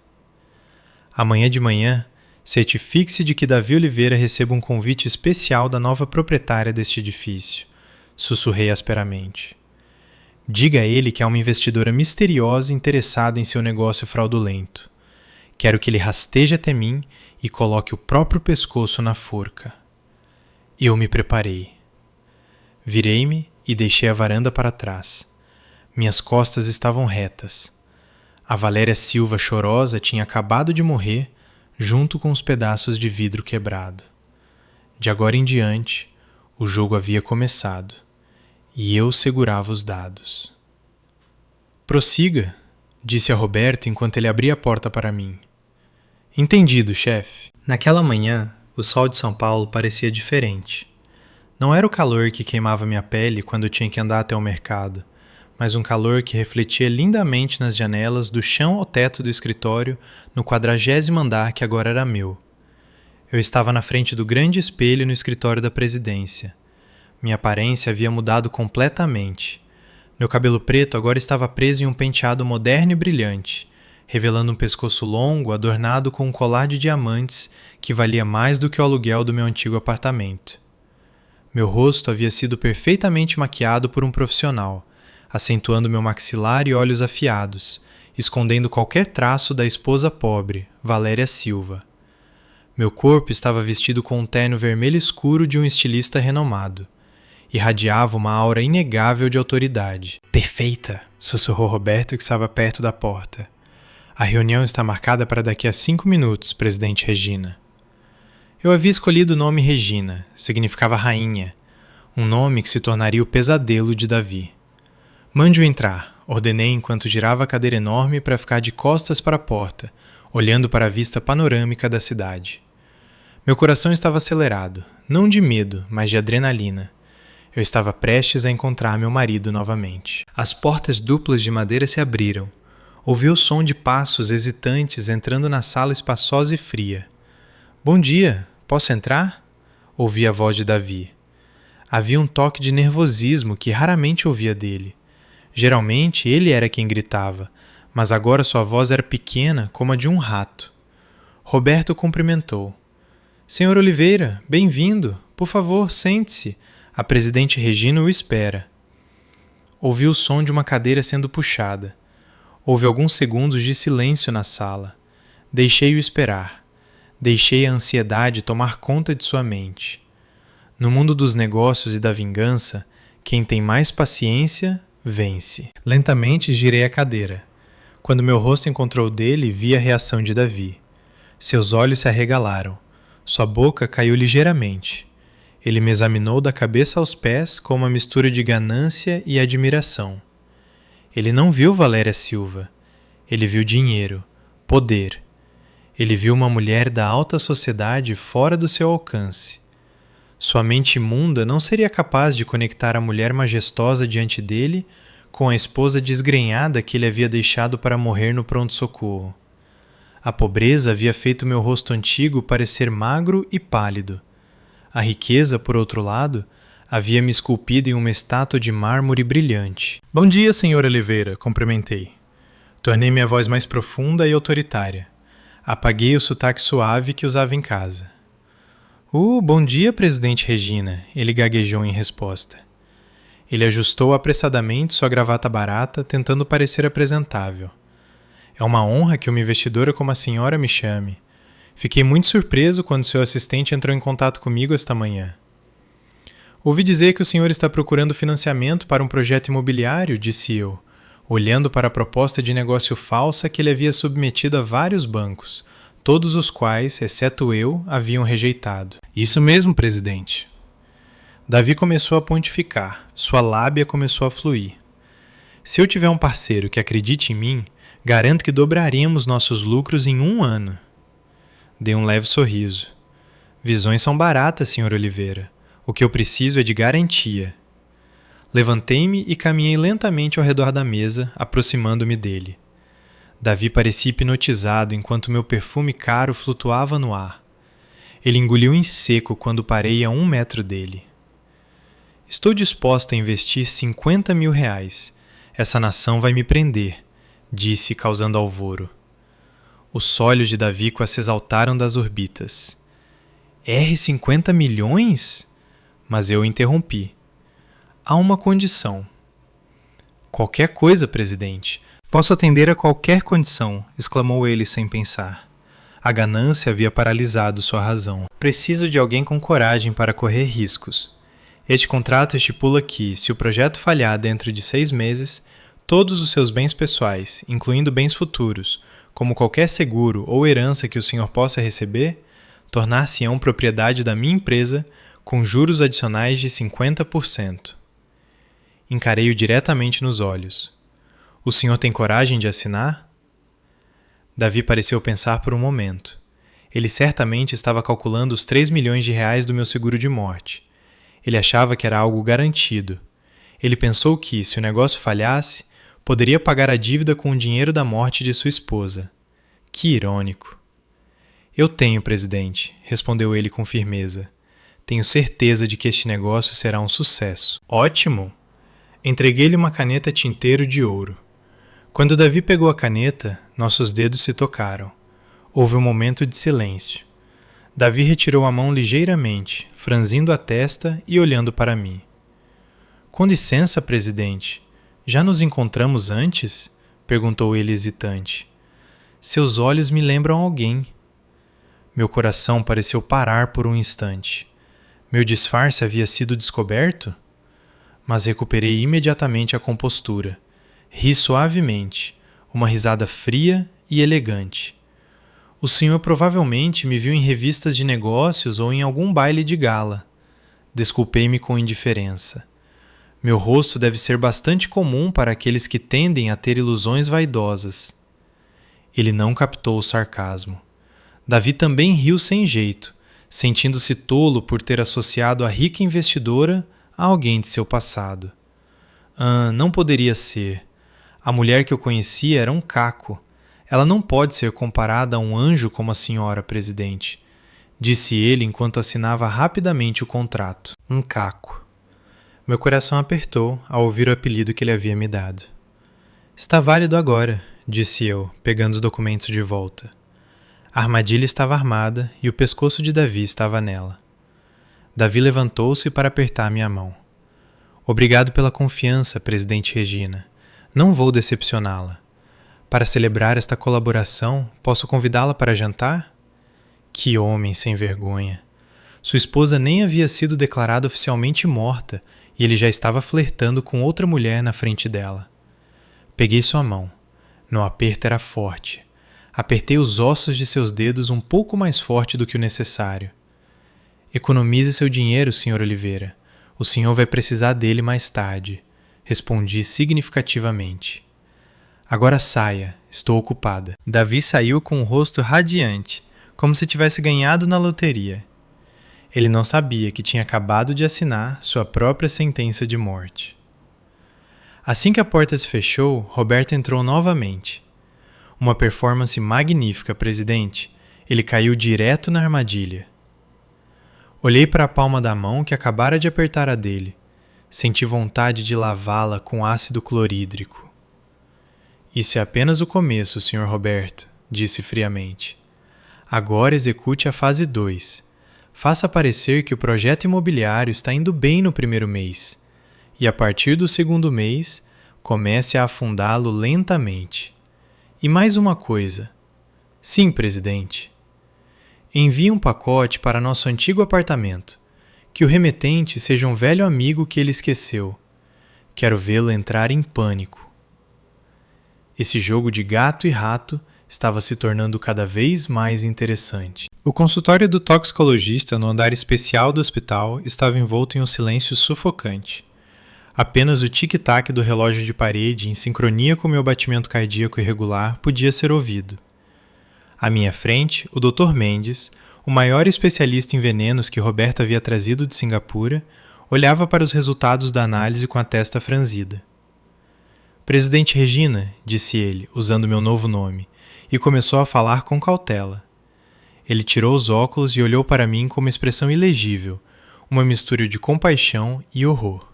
S1: Amanhã de manhã, certifique-se de que Davi Oliveira receba um convite especial da nova proprietária deste edifício. Sussurrei asperamente. Diga a ele que há uma investidora misteriosa interessada em seu negócio fraudulento. Quero que ele rasteje até mim e coloque o próprio pescoço na forca. Eu me preparei. Virei-me e deixei a varanda para trás. Minhas costas estavam retas. A Valéria Silva chorosa tinha acabado de morrer junto com os pedaços de vidro quebrado. De agora em diante, o jogo havia começado e eu segurava os dados. Prossiga, disse a Roberto enquanto ele abria a porta para mim. Entendido, chefe. Naquela manhã, o sol de São Paulo parecia diferente. Não era o calor que queimava minha pele quando eu tinha que andar até o mercado, mas um calor que refletia lindamente nas janelas do chão ao teto do escritório no 40º andar que agora era meu. Eu estava na frente do grande espelho no escritório da presidência. Minha aparência havia mudado completamente. Meu cabelo preto agora estava preso em um penteado moderno e brilhante, revelando um pescoço longo adornado com um colar de diamantes que valia mais do que o aluguel do meu antigo apartamento. Meu rosto havia sido perfeitamente maquiado por um profissional, acentuando meu maxilar e olhos afiados, escondendo qualquer traço da esposa pobre, Valéria Silva. Meu corpo estava vestido com um terno vermelho escuro de um estilista renomado. Irradiava uma aura inegável de autoridade. Perfeita, sussurrou Roberto, que estava perto da porta. A reunião está marcada para daqui a 5 minutos, presidente Regina. Eu havia escolhido o nome Regina, significava rainha, um nome que se tornaria o pesadelo de Davi. Mande-o entrar, ordenei enquanto girava a cadeira enorme para ficar de costas para a porta, olhando para a vista panorâmica da cidade. Meu coração estava acelerado, não de medo, mas de adrenalina. Eu estava prestes a encontrar meu marido novamente. As portas duplas de madeira se abriram. Ouvi o som de passos hesitantes entrando na sala espaçosa e fria. Bom dia, posso entrar? Ouvi a voz de Davi. Havia um toque de nervosismo que raramente ouvia dele. Geralmente ele era quem gritava, mas agora sua voz era pequena como a de um rato. Roberto cumprimentou. Senhor Oliveira, bem-vindo. Por favor, sente-se. A presidente Regina o espera. Ouvi o som de uma cadeira sendo puxada. Houve alguns segundos de silêncio na sala. Deixei-o esperar. Deixei a ansiedade tomar conta de sua mente. No mundo dos negócios e da vingança, quem tem mais paciência, vence. Lentamente girei a cadeira. Quando meu rosto encontrou o dele, vi a reação de Davi. Seus olhos se arregalaram. Sua boca caiu ligeiramente. Ele me examinou da cabeça aos pés com uma mistura de ganância e admiração. Ele não viu Valéria Silva. Ele viu dinheiro, poder. Ele viu uma mulher da alta sociedade fora do seu alcance. Sua mente imunda não seria capaz de conectar a mulher majestosa diante dele com a esposa desgrenhada que ele havia deixado para morrer no pronto-socorro. A pobreza havia feito meu rosto antigo parecer magro e pálido. A riqueza, por outro lado, havia me esculpido em uma estátua de mármore brilhante. Bom dia, Sr. Oliveira, cumprimentei. Tornei minha voz mais profunda e autoritária. Apaguei o sotaque suave que usava em casa. Bom dia, Presidente Regina, ele gaguejou em resposta. Ele ajustou apressadamente sua gravata barata, tentando parecer apresentável. É uma honra que uma investidora como a senhora me chame. Fiquei muito surpreso quando seu assistente entrou em contato comigo esta manhã. Ouvi dizer que o senhor está procurando financiamento para um projeto imobiliário, disse eu, olhando para a proposta de negócio falsa que ele havia submetido a vários bancos, todos os quais, exceto eu, haviam rejeitado. Isso mesmo, presidente. Davi começou a pontificar, sua lábia começou a fluir. Se eu tiver um parceiro que acredite em mim, garanto que dobraríamos nossos lucros em 1 ano. Dei um leve sorriso. Visões são baratas, Sr. Oliveira. O que eu preciso é de garantia. Levantei-me e caminhei lentamente ao redor da mesa, aproximando-me dele. Davi parecia hipnotizado enquanto meu perfume caro flutuava no ar. Ele engoliu em seco quando parei a 1 metro dele. Estou disposto a investir R$50.000. Essa nação vai me prender, disse, causando alvoro. Os olhos de Davico se exaltaram das orbitas. R$50 milhões? Mas eu o interrompi. Há uma condição. Qualquer coisa, presidente. Posso atender a qualquer condição, exclamou ele sem pensar. A ganância havia paralisado sua razão. Preciso de alguém com coragem para correr riscos. Este contrato estipula que, se o projeto falhar dentro de 6 meses, todos os seus bens pessoais, incluindo bens futuros, como qualquer seguro ou herança que o senhor possa receber, tornar-se-ão propriedade da minha empresa com juros adicionais de 50%. Encarei-o diretamente nos olhos. O senhor tem coragem de assinar? Davi pareceu pensar por um momento. Ele certamente estava calculando os R$3 milhões do meu seguro de morte. Ele achava que era algo garantido. Ele pensou que, se o negócio falhasse, poderia pagar a dívida com o dinheiro da morte de sua esposa. Que irônico. Eu tenho, presidente, respondeu ele com firmeza. Tenho certeza de que este negócio será um sucesso. Ótimo! Entreguei-lhe uma caneta tinteiro de ouro. Quando Davi pegou a caneta, nossos dedos se tocaram. Houve um momento de silêncio. Davi retirou a mão ligeiramente, franzindo a testa e olhando para mim. Com licença, presidente. Já nos encontramos antes? Perguntou ele hesitante. Seus olhos me lembram alguém. Meu coração pareceu parar por um instante. Meu disfarce havia sido descoberto? Mas recuperei imediatamente a compostura. Ri suavemente, uma risada fria e elegante. O senhor provavelmente me viu em revistas de negócios ou em algum baile de gala. Desculpei-me com indiferença. Meu rosto deve ser bastante comum para aqueles que tendem a ter ilusões vaidosas. Ele não captou o sarcasmo. Davi também riu sem jeito, sentindo-se tolo por ter associado a rica investidora a alguém de seu passado. Não poderia ser. A mulher que eu conhecia era um caco. Ela não pode ser comparada a um anjo como a senhora, presidente, disse ele enquanto assinava rapidamente o contrato. Um caco. Meu coração apertou ao ouvir o apelido que ele havia me dado. Está válido agora, disse eu, pegando os documentos de volta. A armadilha estava armada e o pescoço de Davi estava nela. Davi levantou-se para apertar minha mão. Obrigado pela confiança, presidente Regina. Não vou decepcioná-la. Para celebrar esta colaboração, posso convidá-la para jantar? Que homem sem vergonha! Sua esposa nem havia sido declarada oficialmente morta e ele já estava flertando com outra mulher na frente dela. Peguei sua mão. No aperto era forte. Apertei os ossos de seus dedos um pouco mais forte do que o necessário. Economize seu dinheiro, Sr. Oliveira. O senhor vai precisar dele mais tarde. Respondi significativamente. Agora saia, estou ocupada. Davi saiu com o rosto radiante, como se tivesse ganhado na loteria. Ele não sabia que tinha acabado de assinar sua própria sentença de morte. Assim que a porta se fechou, Roberto entrou novamente. Uma performance magnífica, presidente. Ele caiu direto na armadilha. Olhei para a palma da mão que acabara de apertar a dele. Senti vontade de lavá-la com ácido clorídrico. Isso é apenas o começo, Sr. Roberto, disse friamente. Agora execute a fase 2. Faça parecer que o projeto imobiliário está indo bem no primeiro mês. E a partir do segundo mês, comece a afundá-lo lentamente. E mais uma coisa. Sim, presidente. Envie um pacote para nosso antigo apartamento. Que o remetente seja um velho amigo que ele esqueceu. Quero vê-lo entrar em pânico. Esse jogo de gato e rato estava se tornando cada vez mais interessante. O consultório do toxicologista no andar especial do hospital estava envolto em um silêncio sufocante. Apenas o tic-tac do relógio de parede, em sincronia com meu batimento cardíaco irregular, podia ser ouvido. À minha frente, o Dr. Mendes, o maior especialista em venenos que Roberto havia trazido de Singapura, olhava para os resultados da análise com a testa franzida. Presidente Regina, disse ele, usando meu novo nome, e começou a falar com cautela. Ele tirou os óculos e olhou para mim com uma expressão ilegível, uma mistura de compaixão e horror.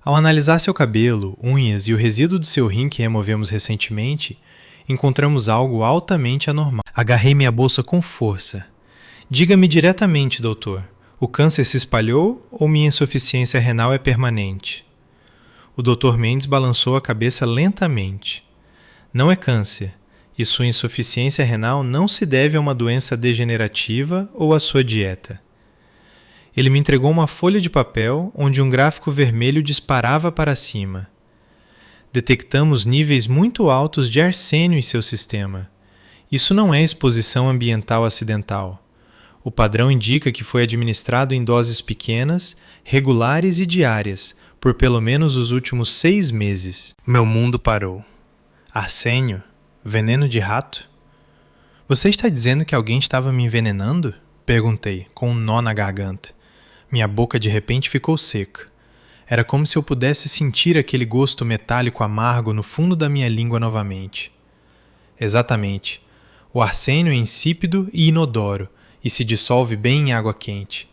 S1: Ao analisar seu cabelo, unhas e o resíduo do seu rim que removemos recentemente, encontramos algo altamente anormal. Agarrei minha bolsa com força. Diga-me diretamente, doutor, o câncer se espalhou ou minha insuficiência renal é permanente? O Dr. Mendes balançou a cabeça lentamente. Não é câncer, e sua insuficiência renal não se deve a uma doença degenerativa ou à sua dieta. Ele me entregou uma folha de papel onde um gráfico vermelho disparava para cima. Detectamos níveis muito altos de arsênio em seu sistema. Isso não é exposição ambiental acidental. O padrão indica que foi administrado em doses pequenas, regulares e diárias, por pelo menos os últimos 6 meses. Meu mundo parou. Arsênio? Veneno de rato? Você está dizendo que alguém estava me envenenando? Perguntei, com um nó na garganta. Minha boca de repente ficou seca. Era como se eu pudesse sentir aquele gosto metálico amargo no fundo da minha língua novamente. Exatamente. O arsênio é insípido e inodoro e se dissolve bem em água quente.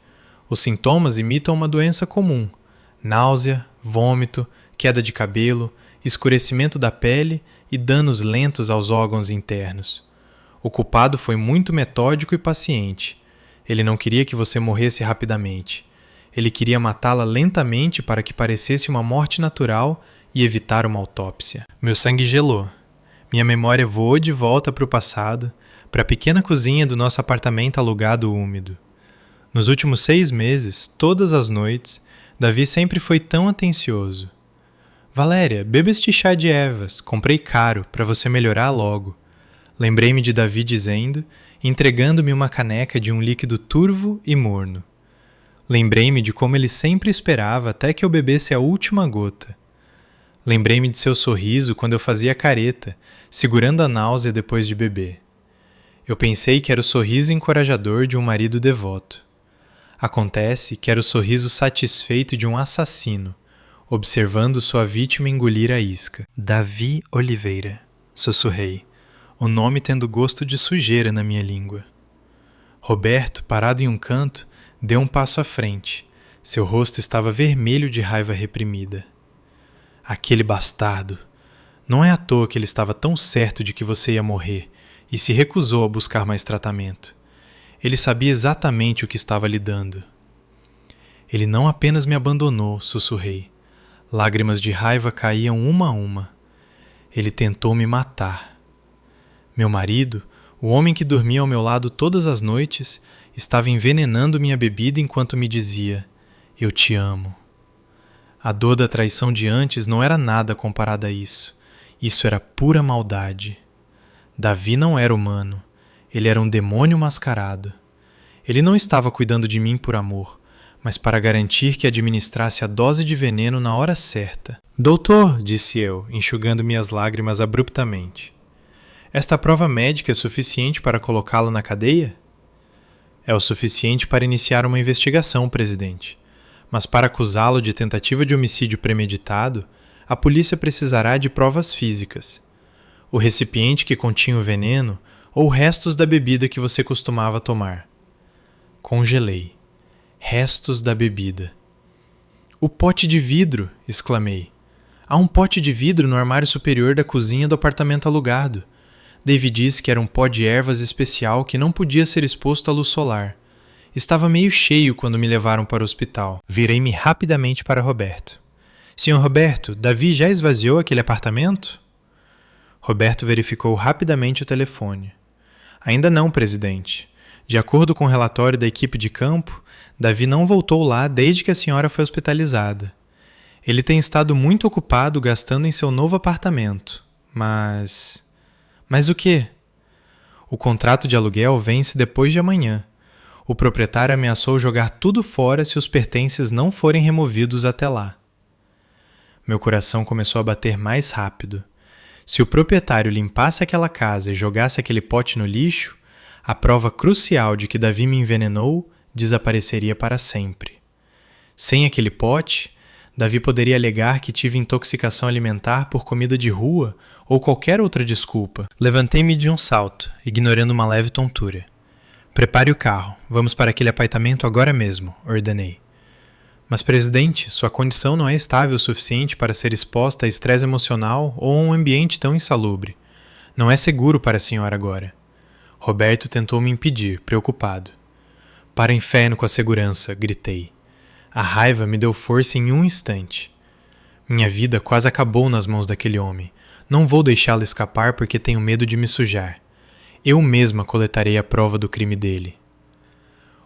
S1: Os sintomas imitam uma doença comum: náusea, vômito, queda de cabelo, escurecimento da pele e danos lentos aos órgãos internos. O culpado foi muito metódico e paciente. Ele não queria que você morresse rapidamente. Ele queria matá-la lentamente para que parecesse uma morte natural e evitar uma autópsia. Meu sangue gelou. Minha memória voou de volta para o passado, para a pequena cozinha do nosso apartamento alugado úmido. Nos últimos 6 meses, todas as noites, Davi sempre foi tão atencioso. Valéria, beba este chá de ervas, comprei caro, para você melhorar logo. Lembrei-me de Davi dizendo, entregando-me uma caneca de um líquido turvo e morno. Lembrei-me de como ele sempre esperava até que eu bebesse a última gota. Lembrei-me de seu sorriso quando eu fazia careta, segurando a náusea depois de beber. Eu pensei que era o sorriso encorajador de um marido devoto. Acontece que era o sorriso satisfeito de um assassino, observando sua vítima engolir a isca. Davi Oliveira, sussurrei, o nome tendo gosto de sujeira na minha língua. Roberto, parado em um canto, deu um passo à frente. Seu rosto estava vermelho de raiva reprimida. Aquele bastardo! Não é à toa que ele estava tão certo de que você ia morrer e se recusou a buscar mais tratamento. Ele sabia exatamente o que estava lhe dando. Ele não apenas me abandonou, sussurrei. Lágrimas de raiva caíam uma a uma. Ele tentou me matar. Meu marido, o homem que dormia ao meu lado todas as noites, estava envenenando minha bebida enquanto me dizia: eu te amo. A dor da traição de antes não era nada comparada a isso. Isso era pura maldade. Davi não era humano. Ele era um demônio mascarado. Ele não estava cuidando de mim por amor, mas para garantir que administrasse a dose de veneno na hora certa. Doutor, disse eu, enxugando minhas lágrimas abruptamente. Esta prova médica é suficiente para colocá-lo na cadeia? É o suficiente para iniciar uma investigação, presidente. Mas para acusá-lo de tentativa de homicídio premeditado, a polícia precisará de provas físicas. O recipiente que continha o veneno ou restos da bebida que você costumava tomar. Congelei. Restos da bebida. O pote de vidro! Exclamei. Há um pote de vidro no armário superior da cozinha do apartamento alugado. David disse que era um pó de ervas especial que não podia ser exposto à luz solar. Estava meio cheio quando me levaram para o hospital. Virei-me rapidamente para Roberto. Senhor Roberto, Davi já esvaziou aquele apartamento? Roberto verificou rapidamente o telefone. Ainda não, presidente. De acordo com o relatório da equipe de campo, Davi não voltou lá desde que a senhora foi hospitalizada. Ele tem estado muito ocupado gastando em seu novo apartamento. Mas o quê? O contrato de aluguel vence depois de amanhã. O proprietário ameaçou jogar tudo fora se os pertences não forem removidos até lá. Meu coração começou a bater mais rápido. Se o proprietário limpasse aquela casa e jogasse aquele pote no lixo, a prova crucial de que Davi me envenenou desapareceria para sempre. Sem aquele pote, Davi poderia alegar que tive intoxicação alimentar por comida de rua ou qualquer outra desculpa. Levantei-me de um salto, ignorando uma leve tontura. Prepare o carro, vamos para aquele apartamento agora mesmo, ordenei. Mas, presidente, sua condição não é estável o suficiente para ser exposta a estresse emocional ou a um ambiente tão insalubre. Não é seguro para a senhora agora. Roberto tentou me impedir, preocupado. Para o inferno com a segurança, gritei. A raiva me deu força em um instante. Minha vida quase acabou nas mãos daquele homem. Não vou deixá-lo escapar porque tenho medo de me sujar. Eu mesma coletarei a prova do crime dele.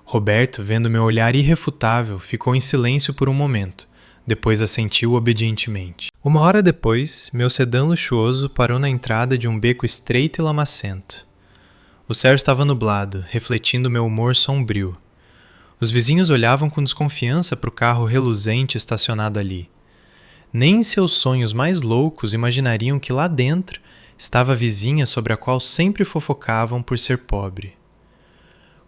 S1: Roberto, vendo meu olhar irrefutável, ficou em silêncio por um momento. Depois assentiu obedientemente. 1 hora depois, meu sedã luxuoso parou na entrada de um beco estreito e lamacento. O céu estava nublado, refletindo meu humor sombrio. Os vizinhos olhavam com desconfiança para o carro reluzente estacionado ali. Nem em seus sonhos mais loucos imaginariam que lá dentro estava a vizinha sobre a qual sempre fofocavam por ser pobre.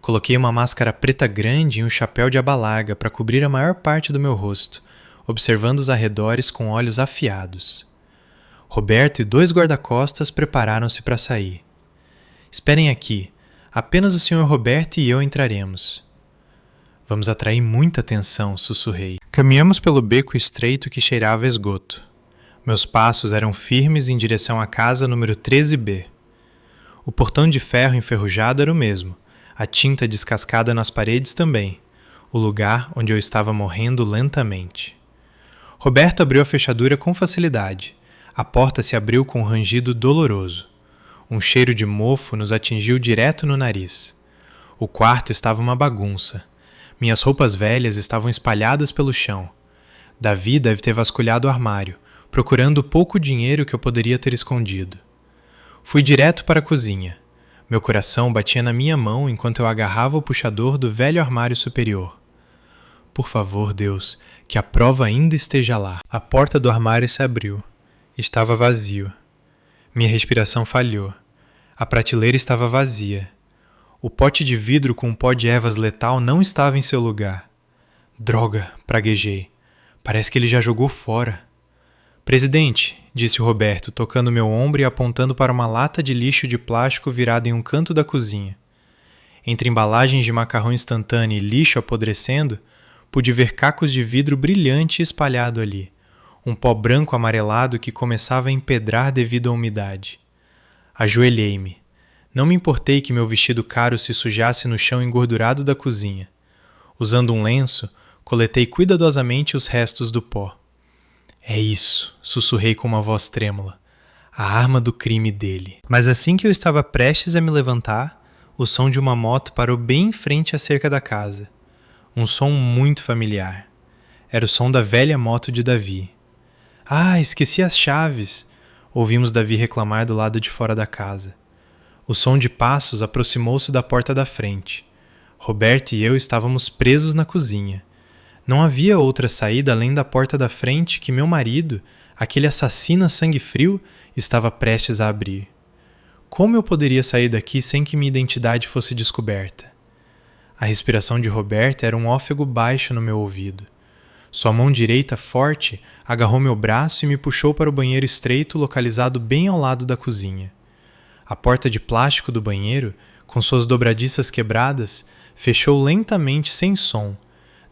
S1: Coloquei uma máscara preta grande e um chapéu de aba larga para cobrir a maior parte do meu rosto, observando os arredores com olhos afiados. Roberto e 2 guarda-costas prepararam-se para sair. Esperem aqui, apenas o Sr. Roberto e eu entraremos. Vamos atrair muita atenção, sussurrei. Caminhamos pelo beco estreito que cheirava a esgoto. Meus passos eram firmes em direção à casa número 13B. O portão de ferro enferrujado era o mesmo, a tinta descascada nas paredes também, o lugar onde eu estava morrendo lentamente. Roberto abriu a fechadura com facilidade. A porta se abriu com um rangido doloroso. Um cheiro de mofo nos atingiu direto no nariz. O quarto estava uma bagunça. Minhas roupas velhas estavam espalhadas pelo chão. Davi deve ter vasculhado o armário, procurando o pouco dinheiro que eu poderia ter escondido. Fui direto para a cozinha. Meu coração batia na minha mão enquanto eu agarrava o puxador do velho armário superior. Por favor, Deus, que a prova ainda esteja lá. A porta do armário se abriu. Estava vazio. Minha respiração falhou. A prateleira estava vazia. O pote de vidro com o pó de ervas letal não estava em seu lugar. Droga, praguejei. Parece que ele já jogou fora. Presidente, disse o Roberto, tocando meu ombro e apontando para uma lata de lixo de plástico virada em um canto da cozinha. Entre embalagens de macarrão instantâneo e lixo apodrecendo, pude ver cacos de vidro brilhante espalhado ali, um pó branco amarelado que começava a empedrar devido à umidade. Ajoelhei-me. Não me importei que meu vestido caro se sujasse no chão engordurado da cozinha. Usando um lenço, Coletei cuidadosamente os restos do pó. É isso, sussurrei com uma voz trêmula. A arma do crime dele. Mas assim que eu estava prestes a me levantar, o som de uma moto parou bem em frente à cerca da casa. Um som muito familiar. Era o som da velha moto de Davi. Ah, esqueci as chaves! Ouvimos Davi reclamar do lado de fora da casa. O som de passos aproximou-se da porta da frente. Roberto e eu estávamos presos na cozinha. Não havia outra saída além da porta da frente que meu marido, aquele assassino a sangue frio, estava prestes a abrir. Como eu poderia sair daqui sem que minha identidade fosse descoberta? A respiração de Roberto era um ófego baixo no meu ouvido. Sua mão direita forte agarrou meu braço e me puxou para o banheiro estreito localizado bem ao lado da cozinha. A porta de plástico do banheiro, com suas dobradiças quebradas, fechou lentamente sem som,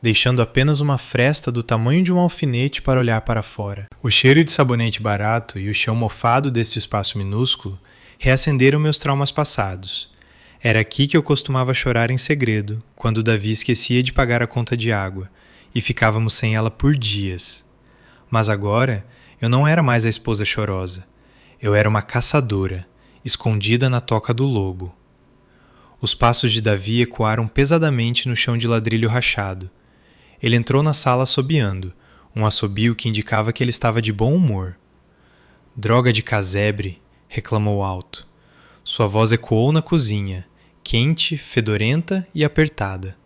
S1: deixando apenas uma fresta do tamanho de um alfinete para olhar para fora. O cheiro de sabonete barato e o chão mofado deste espaço minúsculo reacenderam meus traumas passados. Era aqui que eu costumava chorar em segredo, quando Davi esquecia de pagar a conta de água, e ficávamos sem ela por dias. Mas agora, eu não era mais a esposa chorosa. Eu era uma caçadora, escondida na toca do lobo. Os passos de Davi ecoaram pesadamente no chão de ladrilho rachado. Ele entrou na sala assobiando, um assobio que indicava que ele estava de bom humor. Droga de casebre, reclamou alto. Sua voz ecoou na cozinha, quente, fedorenta e apertada.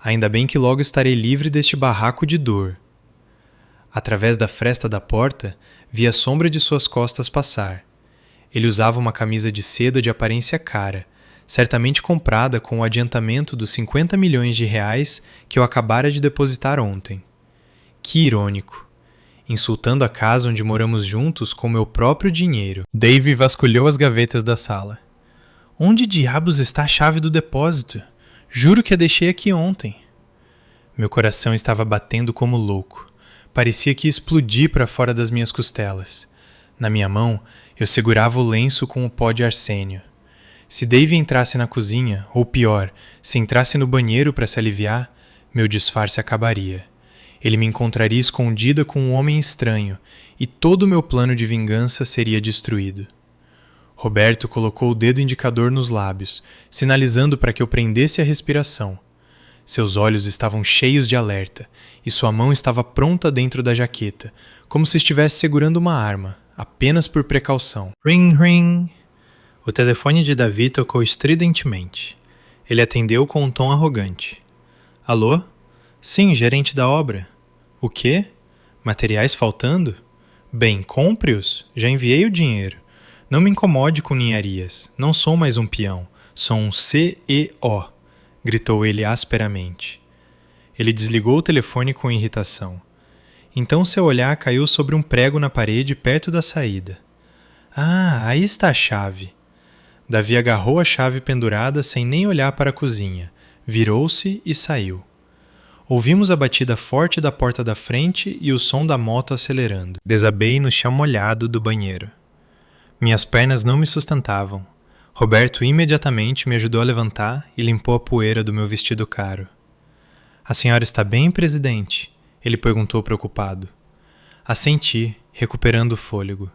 S1: Ainda bem que logo estarei livre deste barraco de dor. Através da fresta da porta, vi a sombra de suas costas passar. Ele usava uma camisa de seda de aparência cara, certamente comprada com o adiantamento dos 50 milhões de reais que eu acabara de depositar ontem. Que irônico! Insultando a casa onde moramos juntos com meu próprio dinheiro. Dave vasculhou as gavetas da sala. Onde diabos está a chave do depósito? Juro que a deixei aqui ontem. Meu coração estava batendo como louco. Parecia que ia explodir para fora das minhas costelas. Na minha mão, eu segurava o lenço com o pó de arsênio. Se Dave entrasse na cozinha, ou pior, se entrasse no banheiro para se aliviar, meu disfarce acabaria. Ele me encontraria escondida com um homem estranho, e todo o meu plano de vingança seria destruído. Roberto colocou o dedo indicador nos lábios, sinalizando para que eu prendesse a respiração. Seus olhos estavam cheios de alerta, e sua mão estava pronta dentro da jaqueta, como se estivesse segurando uma arma, apenas por precaução. Ring, ring! O telefone de Davi tocou estridentemente. Ele atendeu com um tom arrogante. Alô? Sim, gerente da obra. O quê? Materiais faltando? Bem, compre-os. Já enviei o dinheiro. Não me incomode com ninharias. Não sou mais um peão. Sou um CEO, gritou ele asperamente. Ele desligou o telefone com irritação. Então seu olhar caiu sobre um prego na parede perto da saída. Ah, aí está a chave. Davi agarrou a chave pendurada sem nem olhar para a cozinha, virou-se e saiu. Ouvimos a batida forte da porta da frente e o som da moto acelerando. Desabei no chão molhado do banheiro. Minhas pernas não me sustentavam. Roberto imediatamente me ajudou a levantar e limpou a poeira do meu vestido caro. A senhora está bem, presidente? Ele perguntou preocupado. Assenti, recuperando o fôlego.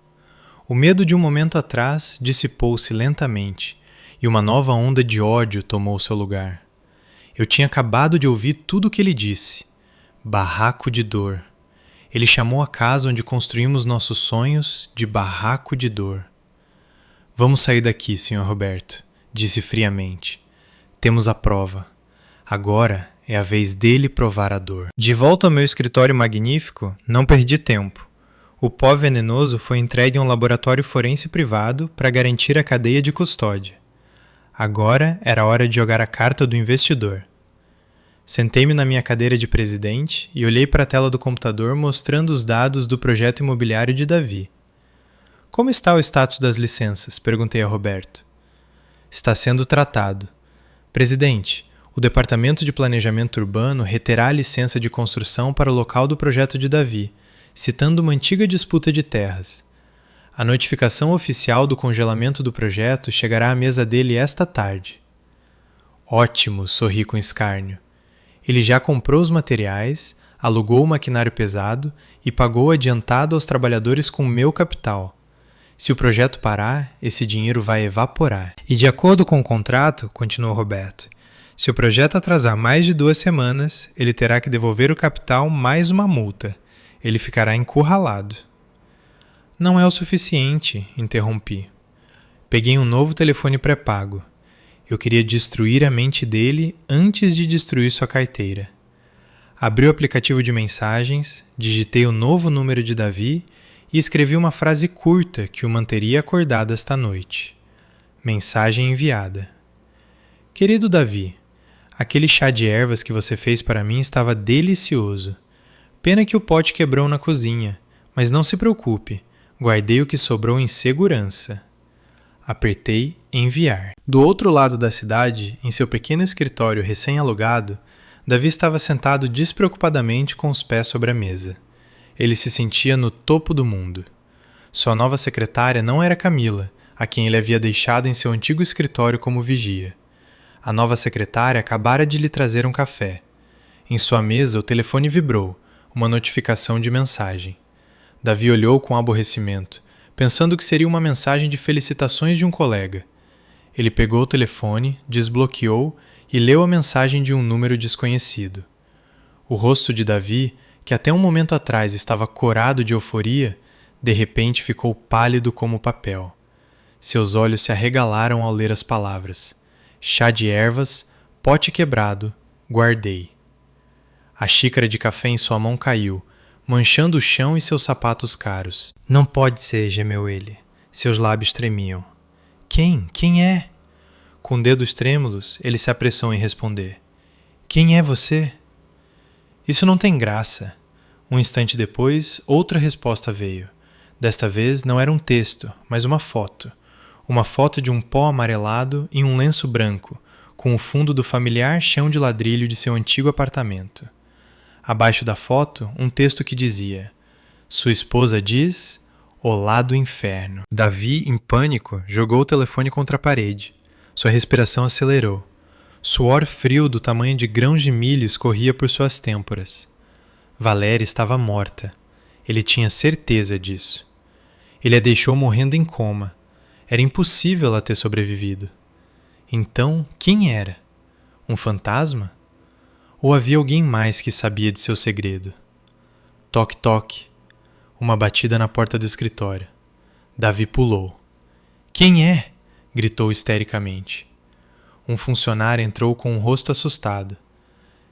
S1: O medo de um momento atrás dissipou-se lentamente e uma nova onda de ódio tomou seu lugar. Eu tinha acabado de ouvir tudo o que ele disse. Barraco de dor. Ele chamou a casa onde construímos nossos sonhos de barraco de dor. Vamos sair daqui, Sr. Roberto, disse friamente. Temos a prova. Agora é a vez dele provar a dor. De volta ao meu escritório magnífico, não perdi tempo. O pó venenoso foi entregue a um laboratório forense privado para garantir a cadeia de custódia. Agora era hora de jogar a carta do investidor. Sentei-me na minha cadeira de presidente e olhei para a tela do computador mostrando os dados do projeto imobiliário de Davi. Como está o status das licenças? Perguntei a Roberto. Está sendo tratado. Presidente, o Departamento de Planejamento Urbano reterá a licença de construção para o local do projeto de Davi, citando uma antiga disputa de terras. A notificação oficial do congelamento do projeto chegará à mesa dele esta tarde. Ótimo, sorri com escárnio. Ele já comprou os materiais, alugou o maquinário pesado e pagou adiantado aos trabalhadores com meu capital. Se o projeto parar, esse dinheiro vai evaporar. E de acordo com o contrato, continuou Roberto, se o projeto atrasar mais de 2 semanas, ele terá que devolver o capital mais uma multa. Ele ficará encurralado. Não é o suficiente, interrompi. Peguei um novo telefone pré-pago. Eu queria destruir a mente dele antes de destruir sua carteira. Abri o aplicativo de mensagens, digitei o novo número de Davi e escrevi uma frase curta que o manteria acordado esta noite. Mensagem enviada. Querido Davi, aquele chá de ervas que você fez para mim estava delicioso. Pena que o pote quebrou na cozinha, mas não se preocupe, guardei o que sobrou em segurança. Apertei enviar. Do outro lado da cidade, em seu pequeno escritório recém-alugado, Davi estava sentado despreocupadamente com os pés sobre a mesa. Ele se sentia no topo do mundo. Sua nova secretária não era Camila, a quem ele havia deixado em seu antigo escritório como vigia. A nova secretária acabara de lhe trazer um café. Em sua mesa, o telefone vibrou, uma notificação de mensagem. Davi olhou com aborrecimento, pensando que seria uma mensagem de felicitações de um colega. Ele pegou o telefone, desbloqueou e leu a mensagem de um número desconhecido. O rosto de Davi, que até um momento atrás estava corado de euforia, de repente ficou pálido como papel. Seus olhos se arregalaram ao ler as palavras. Chá de ervas, pote quebrado, guardei. A xícara de café em sua mão caiu, manchando o chão e seus sapatos caros. Não pode ser, gemeu ele. Seus lábios tremiam. Quem? Quem é? Com dedos trêmulos, ele se apressou em responder. Quem é você? Isso não tem graça. Um instante depois, outra resposta veio. Desta vez não era um texto, mas uma foto. Uma foto de um pó amarelado em um lenço branco, com o fundo do familiar chão de ladrilho de seu antigo apartamento. Abaixo da foto, um texto que dizia: Sua esposa diz, olá do inferno. Davi, em pânico, jogou o telefone contra a parede. Sua respiração acelerou. Suor frio do tamanho de grãos de milho escorria por suas têmporas. Valéria estava morta. Ele tinha certeza disso. Ele a deixou morrendo em coma. Era impossível ela ter sobrevivido. Então, quem era? Um fantasma? Ou havia alguém mais que sabia de seu segredo? Toque, toque. Uma batida na porta do escritório. Davi pulou. Quem é? Gritou histericamente. Um funcionário entrou com um rosto assustado.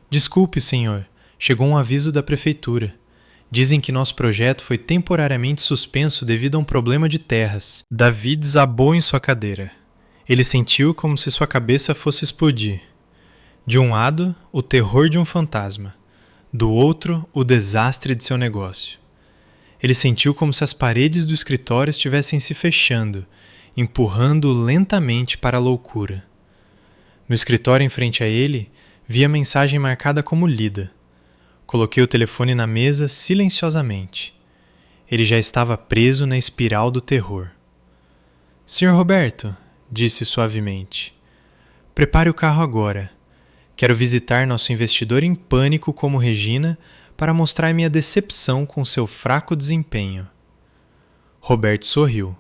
S1: Desculpe, senhor. Chegou um aviso da prefeitura. Dizem que nosso projeto foi temporariamente suspenso devido a um problema de terras. Davi desabou em sua cadeira. Ele sentiu como se sua cabeça fosse explodir. De um lado, o terror de um fantasma. Do outro, o desastre de seu negócio. Ele sentiu como se as paredes do escritório estivessem se fechando, empurrando-o lentamente para a loucura. No escritório em frente a ele, vi a mensagem marcada como lida. Coloquei o telefone na mesa silenciosamente. Ele já estava preso na espiral do terror. Sr. Roberto, disse suavemente, prepare o carro agora. Quero visitar nosso investidor em pânico como Regina para mostrar minha decepção com seu fraco desempenho. Roberto sorriu.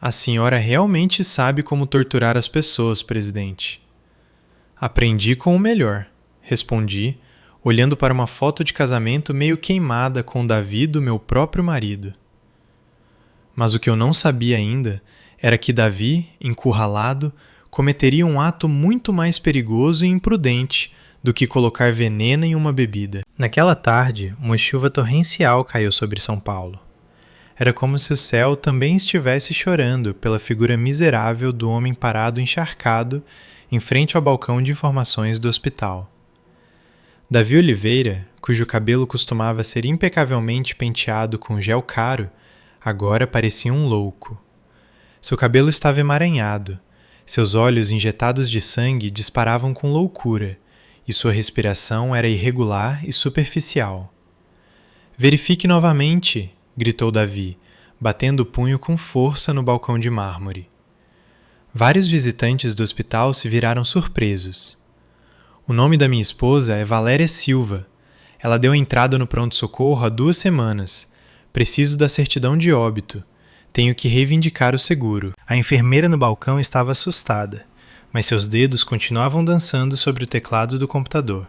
S1: A senhora realmente sabe como torturar as pessoas, presidente. Aprendi com o melhor, respondi, olhando para uma foto de casamento meio queimada com Davi do meu próprio marido. Mas o que eu não sabia ainda era que Davi, encurralado, cometeria um ato muito mais perigoso e imprudente do que colocar veneno em uma bebida. Naquela tarde, uma chuva torrencial caiu sobre São Paulo. Era como se o céu também estivesse chorando pela figura miserável do homem parado encharcado em frente ao balcão de informações do hospital. Davi Oliveira, cujo cabelo costumava ser impecavelmente penteado com gel caro, agora parecia um louco. Seu cabelo estava emaranhado, seus olhos injetados de sangue disparavam com loucura, e sua respiração era irregular e superficial. Verifique novamente, gritou Davi, batendo o punho com força no balcão de mármore. Vários visitantes do hospital se viraram surpresos. O nome da minha esposa é Valéria Silva. Ela deu entrada no pronto-socorro há 2 semanas. Preciso da certidão de óbito. Tenho que reivindicar o seguro. A enfermeira no balcão estava assustada, mas seus dedos continuavam dançando sobre o teclado do computador.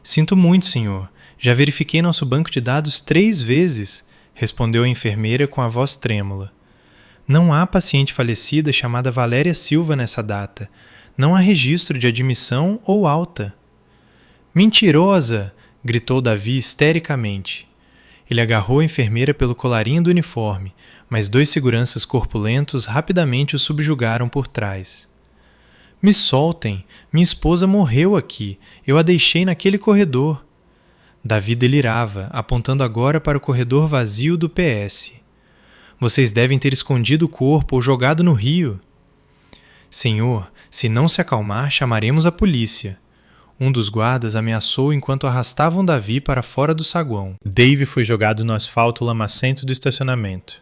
S1: Sinto muito, senhor. Já verifiquei nosso banco de dados 3 vezes, respondeu a enfermeira com a voz trêmula. Não há paciente falecida chamada Valéria Silva nessa data. Não há registro de admissão ou alta. Mentirosa! Gritou Davi histericamente. Ele agarrou a enfermeira pelo colarinho do uniforme, mas 2 seguranças corpulentos rapidamente o subjugaram por trás. Me soltem! Minha esposa morreu aqui. Eu a deixei naquele corredor. Davi delirava, apontando agora para o corredor vazio do PS. Vocês devem ter escondido o corpo ou jogado no rio. Senhor, se não se acalmar, chamaremos a polícia. Um dos guardas ameaçou enquanto arrastavam Davi para fora do saguão. Dave foi jogado no asfalto lamacento do estacionamento.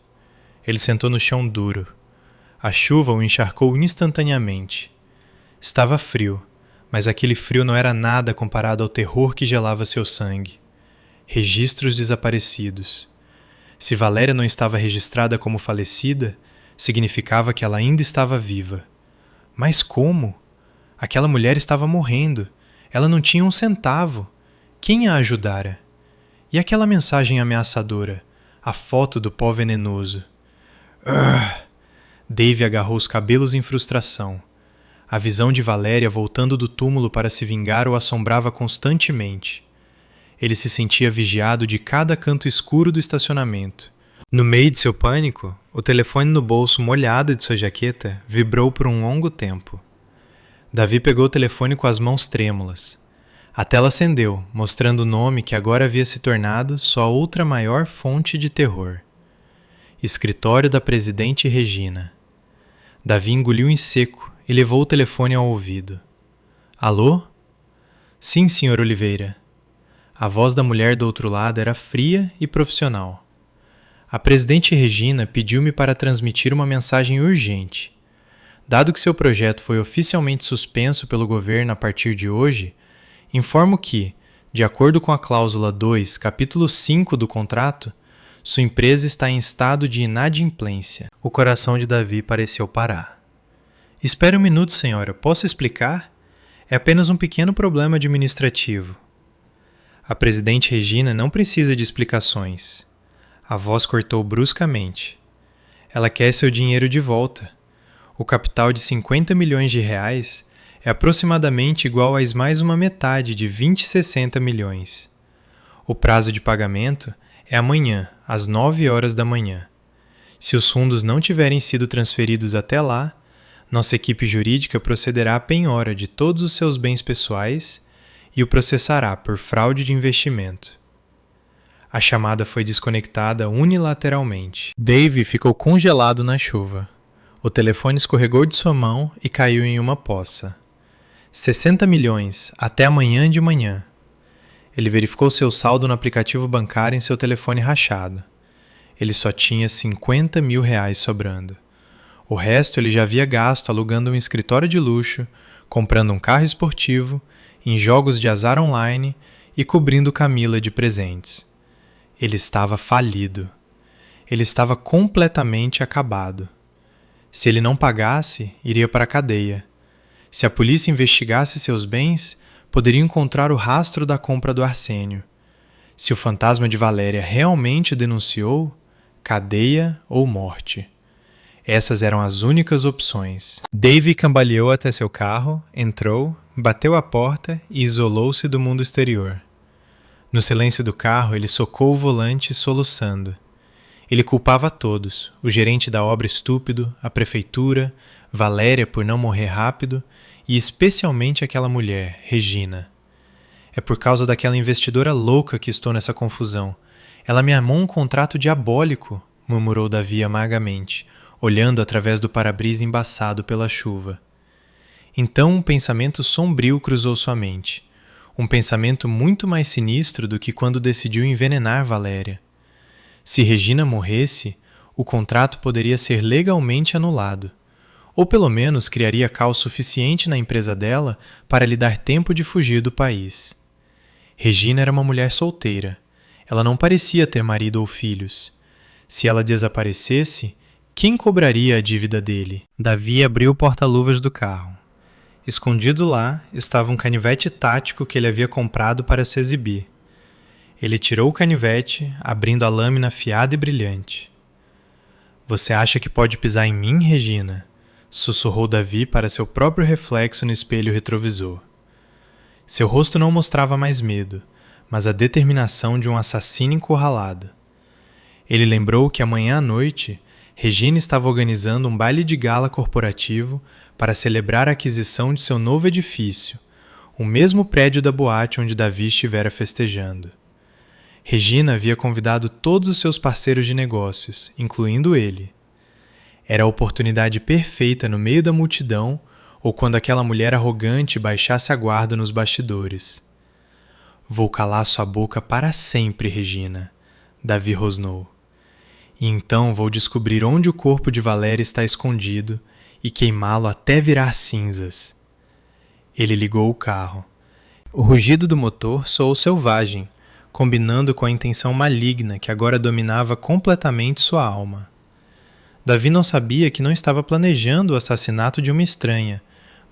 S1: Ele sentou no chão duro. A chuva o encharcou instantaneamente. Estava frio, mas aquele frio não era nada comparado ao terror que gelava seu sangue. Registros desaparecidos. Se Valéria não estava registrada como falecida, significava que ela ainda estava viva. Mas como? Aquela mulher estava morrendo. Ela não tinha um centavo. Quem a ajudara? E aquela mensagem ameaçadora? A foto do pó venenoso. Dave agarrou os cabelos em frustração. A visão de Valéria voltando do túmulo para se vingar o assombrava constantemente. Ele se sentia vigiado de cada canto escuro do estacionamento. No meio de seu pânico, o telefone no bolso molhado de sua jaqueta vibrou por um longo tempo. Davi pegou o telefone com as mãos trêmulas. A tela acendeu, mostrando o nome que agora havia se tornado sua outra maior fonte de terror. Escritório da Presidente Regina. Davi engoliu em seco e levou o telefone ao ouvido. Alô? Sim, Sr. Oliveira. A voz da mulher do outro lado era fria e profissional. A Presidente Regina pediu-me para transmitir uma mensagem urgente. Dado que seu projeto foi oficialmente suspenso pelo governo a partir de hoje, informo que, de acordo com a cláusula 2, capítulo 5 do contrato, sua empresa está em estado de inadimplência. O coração de Davi pareceu parar. Espere um minuto, senhora. Posso explicar? É apenas um pequeno problema administrativo. A Presidente Regina não precisa de explicações. A voz cortou bruscamente. Ela quer seu dinheiro de volta. O capital de 50 milhões de reais é aproximadamente igual a mais uma metade de 60 milhões. O prazo de pagamento é amanhã, às 9 horas da manhã. Se os fundos não tiverem sido transferidos até lá, nossa equipe jurídica procederá à penhora de todos os seus bens pessoais e o processará por fraude de investimento. A chamada foi desconectada unilateralmente. Dave ficou congelado na chuva. O telefone escorregou de sua mão e caiu em uma poça. 60 milhões, até amanhã de manhã. Ele verificou seu saldo no aplicativo bancário em seu telefone rachado. Ele só tinha 50 mil reais sobrando. O resto ele já havia gasto alugando um escritório de luxo, comprando um carro esportivo, em jogos de azar online e cobrindo Camila de presentes. Ele estava falido. Ele estava completamente acabado. Se ele não pagasse, iria para a cadeia. Se a polícia investigasse seus bens, poderia encontrar o rastro da compra do Arsênio. Se o fantasma de Valéria realmente o denunciou, cadeia ou morte. Essas eram as únicas opções. Dave cambaleou até seu carro, entrou, bateu a porta e isolou-se do mundo exterior. No silêncio do carro, ele socou o volante soluçando. Ele culpava a todos, o gerente da obra estúpido, a prefeitura, Valéria por não morrer rápido e especialmente aquela mulher, Regina. É por causa daquela investidora louca que estou nessa confusão. Ela me armou um contrato diabólico, murmurou Davi amargamente, olhando através do para-brisa embaçado pela chuva. Então um pensamento sombrio cruzou sua mente. Um pensamento muito mais sinistro do que quando decidiu envenenar Valéria. Se Regina morresse, o contrato poderia ser legalmente anulado. ou pelo menos criaria caos suficiente na empresa dela para lhe dar tempo de fugir do país. Regina era uma mulher solteira. Ela não parecia ter marido ou filhos. Se ela desaparecesse, quem cobraria a dívida dele? Davi abriu o porta-luvas do carro. Escondido lá estava um canivete tático que ele havia comprado para se exibir. Ele tirou o canivete, abrindo a lâmina afiada e brilhante. Você acha que pode pisar em mim, Regina? Sussurrou Davi para seu próprio reflexo no espelho retrovisor. Seu rosto não mostrava mais medo, mas a determinação de um assassino encurralado. Ele lembrou que amanhã à noite, Regina estava organizando um baile de gala corporativo para celebrar a aquisição de seu novo edifício, o mesmo prédio da boate onde Davi estivera festejando. Regina havia convidado todos os seus parceiros de negócios, incluindo ele. Era a oportunidade perfeita no meio da multidão ou quando aquela mulher arrogante baixasse a guarda nos bastidores. Vou calar sua boca para sempre, Regina, Davi rosnou. E então vou descobrir onde o corpo de Valéria está escondido e queimá-lo até virar cinzas. Ele ligou o carro. O rugido do motor soou selvagem, combinando com a intenção maligna que agora dominava completamente sua alma. Davi não sabia que não estava planejando o assassinato de uma estranha,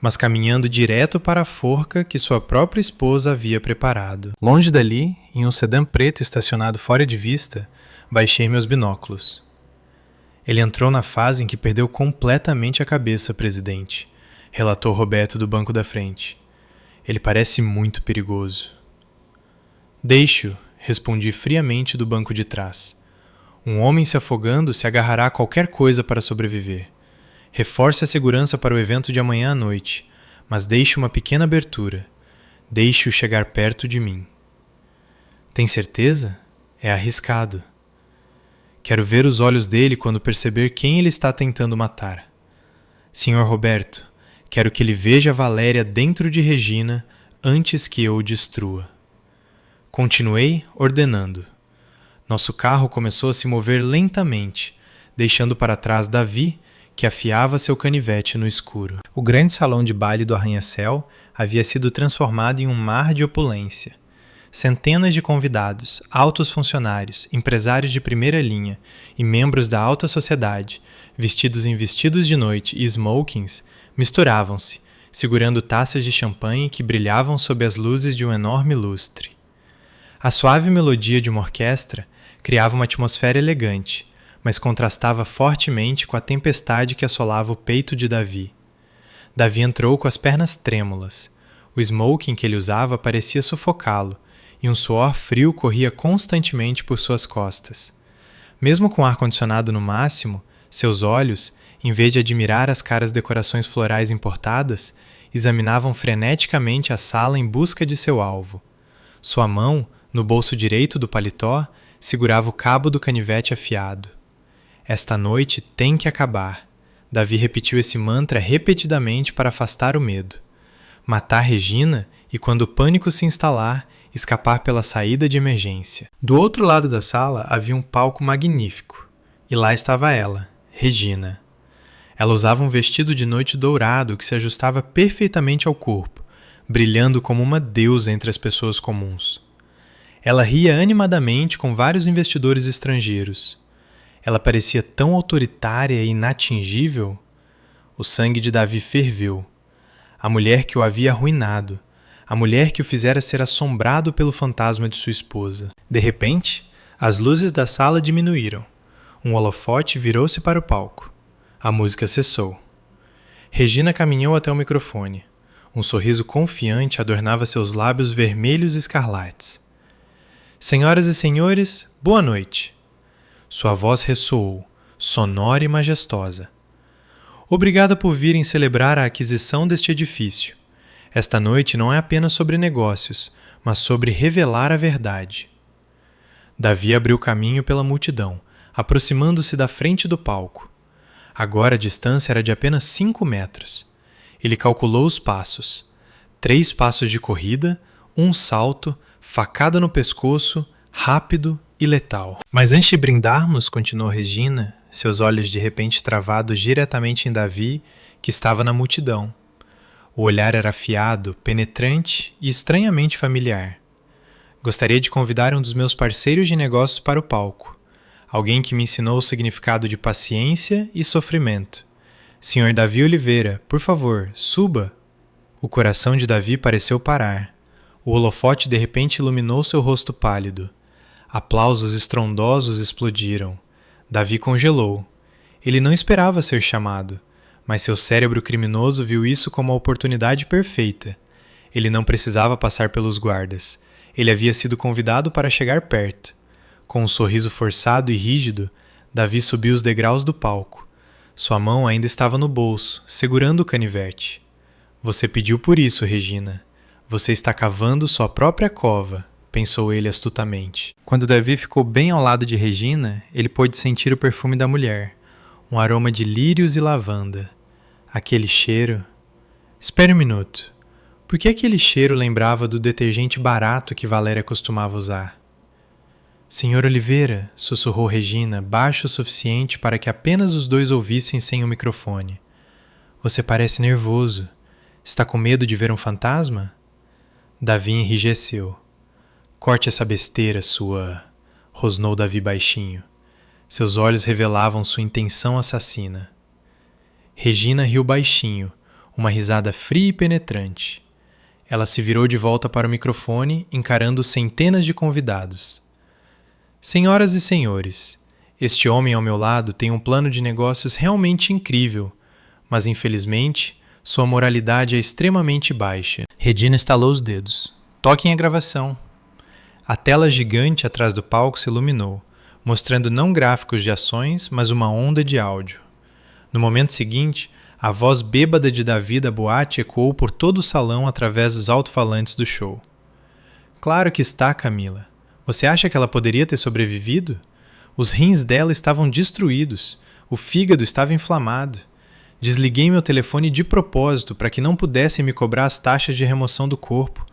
S1: mas caminhando direto para a forca que sua própria esposa havia preparado. Longe dali, em um sedã preto estacionado fora de vista, baixei meus binóculos. Ele entrou na fase em que perdeu completamente a cabeça, presidente, relatou Roberto do banco da frente. Ele parece muito perigoso. Deixe-o, respondi friamente do banco de trás. Um homem se afogando se agarrará a qualquer coisa para sobreviver. Reforce a segurança para o evento de amanhã à noite, mas deixe uma pequena abertura. Deixe-o chegar perto de mim. Tem certeza? É arriscado. Quero ver os olhos dele quando perceber quem ele está tentando matar. Senhor Roberto, quero que ele veja Valéria dentro de Regina antes que eu o destrua. Continuei ordenando. Nosso carro começou a se mover lentamente, deixando para trás Davi, que afiava seu canivete no escuro. O grande salão de baile do arranha-céu havia sido transformado em um mar de opulência. Centenas de convidados, altos funcionários, empresários de primeira linha e membros da alta sociedade, vestidos em vestidos de noite e smokings, misturavam-se, segurando taças de champanhe que brilhavam sob as luzes de um enorme lustre. A suave melodia de uma orquestra criava uma atmosfera elegante, mas contrastava fortemente com a tempestade que assolava o peito de Davi. Davi entrou com as pernas trêmulas. O smoking que ele usava parecia sufocá-lo, e um suor frio corria constantemente por suas costas. Mesmo com o ar-condicionado no máximo, seus olhos, em vez de admirar as caras decorações florais importadas, examinavam freneticamente a sala em busca de seu alvo. Sua mão, no bolso direito do paletó, segurava o cabo do canivete afiado. Esta noite tem que acabar. Davi repetiu esse mantra repetidamente para afastar o medo. Matar Regina e, quando o pânico se instalar, escapar pela saída de emergência. Do outro lado da sala havia um palco magnífico. E lá estava ela, Regina. Ela usava um vestido de noite dourado que se ajustava perfeitamente ao corpo, brilhando como uma deusa entre as pessoas comuns. Ela ria animadamente com vários investidores estrangeiros. Ela parecia tão autoritária e inatingível. O sangue de Davi ferveu. A mulher que o havia arruinado. A mulher que o fizera ser assombrado pelo fantasma de sua esposa. De repente, as luzes da sala diminuíram. Um holofote virou-se para o palco. A música cessou. Regina caminhou até o microfone. Um sorriso confiante adornava seus lábios vermelhos e escarlates. Senhoras e senhores, boa noite. Sua voz ressoou, sonora e majestosa. Obrigada por virem celebrar a aquisição deste edifício. Esta noite não é apenas sobre negócios, mas sobre revelar a verdade. Davi abriu caminho pela multidão, aproximando-se da frente do palco. Agora a distância era de apenas 5 metros. Ele calculou os passos. 3 passos de corrida, 1 salto, facada no pescoço, rápido e letal. Mas antes de brindarmos, continuou Regina, seus olhos de repente travados diretamente em Davi, que estava na multidão. O olhar era afiado, penetrante e estranhamente familiar. Gostaria de convidar um dos meus parceiros de negócios para o palco. Alguém que me ensinou o significado de paciência e sofrimento. Sr. Davi Oliveira, por favor, suba. O coração de Davi pareceu parar. O holofote de repente iluminou seu rosto pálido. Aplausos estrondosos explodiram. Davi congelou. Ele não esperava ser chamado, mas seu cérebro criminoso viu isso como a oportunidade perfeita. Ele não precisava passar pelos guardas. Ele havia sido convidado para chegar perto. Com um sorriso forçado e rígido, Davi subiu os degraus do palco. Sua mão ainda estava no bolso, segurando o canivete. Você pediu por isso, Regina. Você está cavando sua própria cova, pensou ele astutamente. Quando Davi ficou bem ao lado de Regina, ele pôde sentir o perfume da mulher, um aroma de lírios e lavanda. Aquele cheiro... Espere um minuto. Por que aquele cheiro lembrava do detergente barato que Valéria costumava usar? Senhor Oliveira, sussurrou Regina, baixo o suficiente para que apenas os dois ouvissem sem o microfone. Você parece nervoso. Está com medo de ver um fantasma? Davi enrijeceu. Corte essa besteira, sua... rosnou Davi baixinho. Seus olhos revelavam sua intenção assassina. Regina riu baixinho, uma risada fria e penetrante. Ela se virou de volta para o microfone, encarando centenas de convidados. Senhoras e senhores, este homem ao meu lado tem um plano de negócios realmente incrível, mas infelizmente sua moralidade é extremamente baixa. Regina estalou os dedos. Toquem a gravação. A tela gigante atrás do palco se iluminou, mostrando não gráficos de ações, mas uma onda de áudio. No momento seguinte, a voz bêbada de Davi da boate ecoou por todo o salão através dos alto-falantes do show. Claro que está, Camila. Você acha que ela poderia ter sobrevivido? Os rins dela estavam destruídos, o fígado estava inflamado. Desliguei meu telefone de propósito para que não pudessem me cobrar as taxas de remoção do corpo,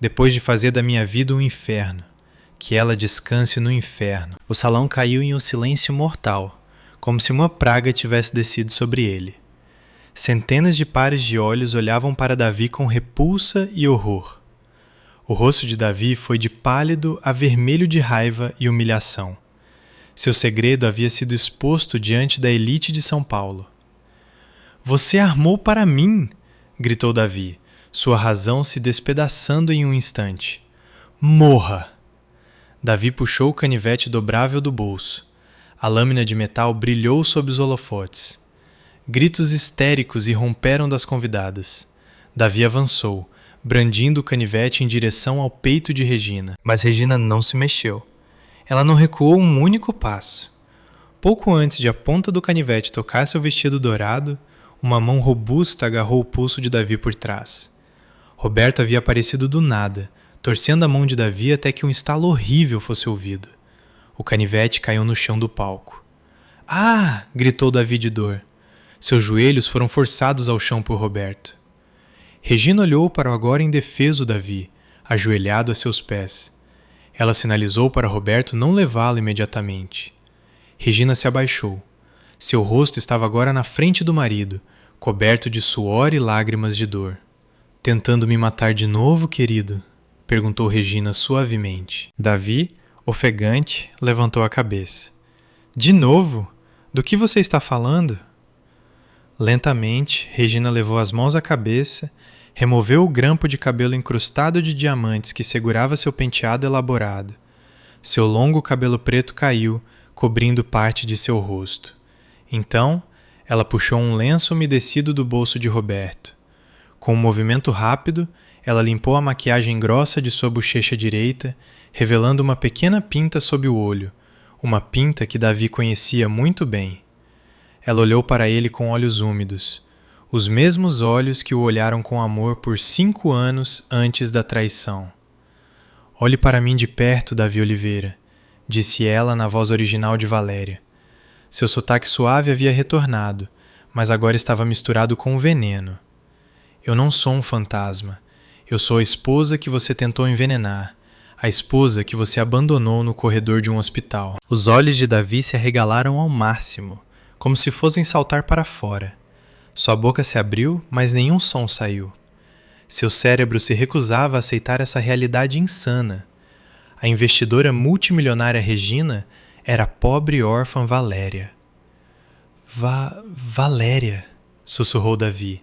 S1: depois de fazer da minha vida um inferno. Que ela descanse no inferno. O salão caiu em um silêncio mortal, como se uma praga tivesse descido sobre ele. Centenas de pares de olhos olhavam para Davi com repulsa e horror. O rosto de Davi foi de pálido a vermelho de raiva e humilhação. Seu segredo havia sido exposto diante da elite de São Paulo. Você armou para mim! Gritou Davi, sua razão se despedaçando em um instante. Morra! Davi puxou o canivete dobrável do bolso. A lâmina de metal brilhou sob os holofotes. Gritos histéricos irromperam das convidadas. Davi avançou, brandindo o canivete em direção ao peito de Regina. Mas Regina não se mexeu. Ela não recuou um único passo. Pouco antes de a ponta do canivete tocar seu vestido dourado, uma mão robusta agarrou o pulso de Davi por trás. Roberto havia aparecido do nada, torcendo a mão de Davi até que um estalo horrível fosse ouvido. O canivete caiu no chão do palco. « Ah! » gritou Davi de dor. Seus joelhos foram forçados ao chão por Roberto. Regina olhou para o agora indefeso Davi, ajoelhado a seus pés. Ela sinalizou para Roberto não levá-lo imediatamente. Regina se abaixou. Seu rosto estava agora na frente do marido, coberto de suor e lágrimas de dor. « Tentando me matar de novo, querido? » perguntou Regina suavemente. Davi, ofegante, levantou a cabeça. « De novo? Do que você está falando? » Lentamente, Regina levou as mãos à cabeça, removeu o grampo de cabelo incrustado de diamantes que segurava seu penteado elaborado. Seu longo cabelo preto caiu, cobrindo parte de seu rosto. Então, ela puxou um lenço umedecido do bolso de Roberto. Com um movimento rápido, ela limpou a maquiagem grossa de sua bochecha direita, revelando uma pequena pinta sob o olho, uma pinta que Davi conhecia muito bem. Ela olhou para ele com olhos úmidos, os mesmos olhos que o olharam com amor por 5 anos antes da traição. Olhe para mim de perto, Davi Oliveira, disse ela na voz original de Valéria. Seu sotaque suave havia retornado, mas agora estava misturado com veneno. Eu não sou um fantasma. Eu sou a esposa que você tentou envenenar, a esposa que você abandonou no corredor de um hospital. Os olhos de Davi se arregalaram ao máximo, como se fossem saltar para fora. Sua boca se abriu, mas nenhum som saiu. Seu cérebro se recusava a aceitar essa realidade insana. A investidora multimilionária Regina era a pobre órfã Valéria. Valéria, sussurrou Davi.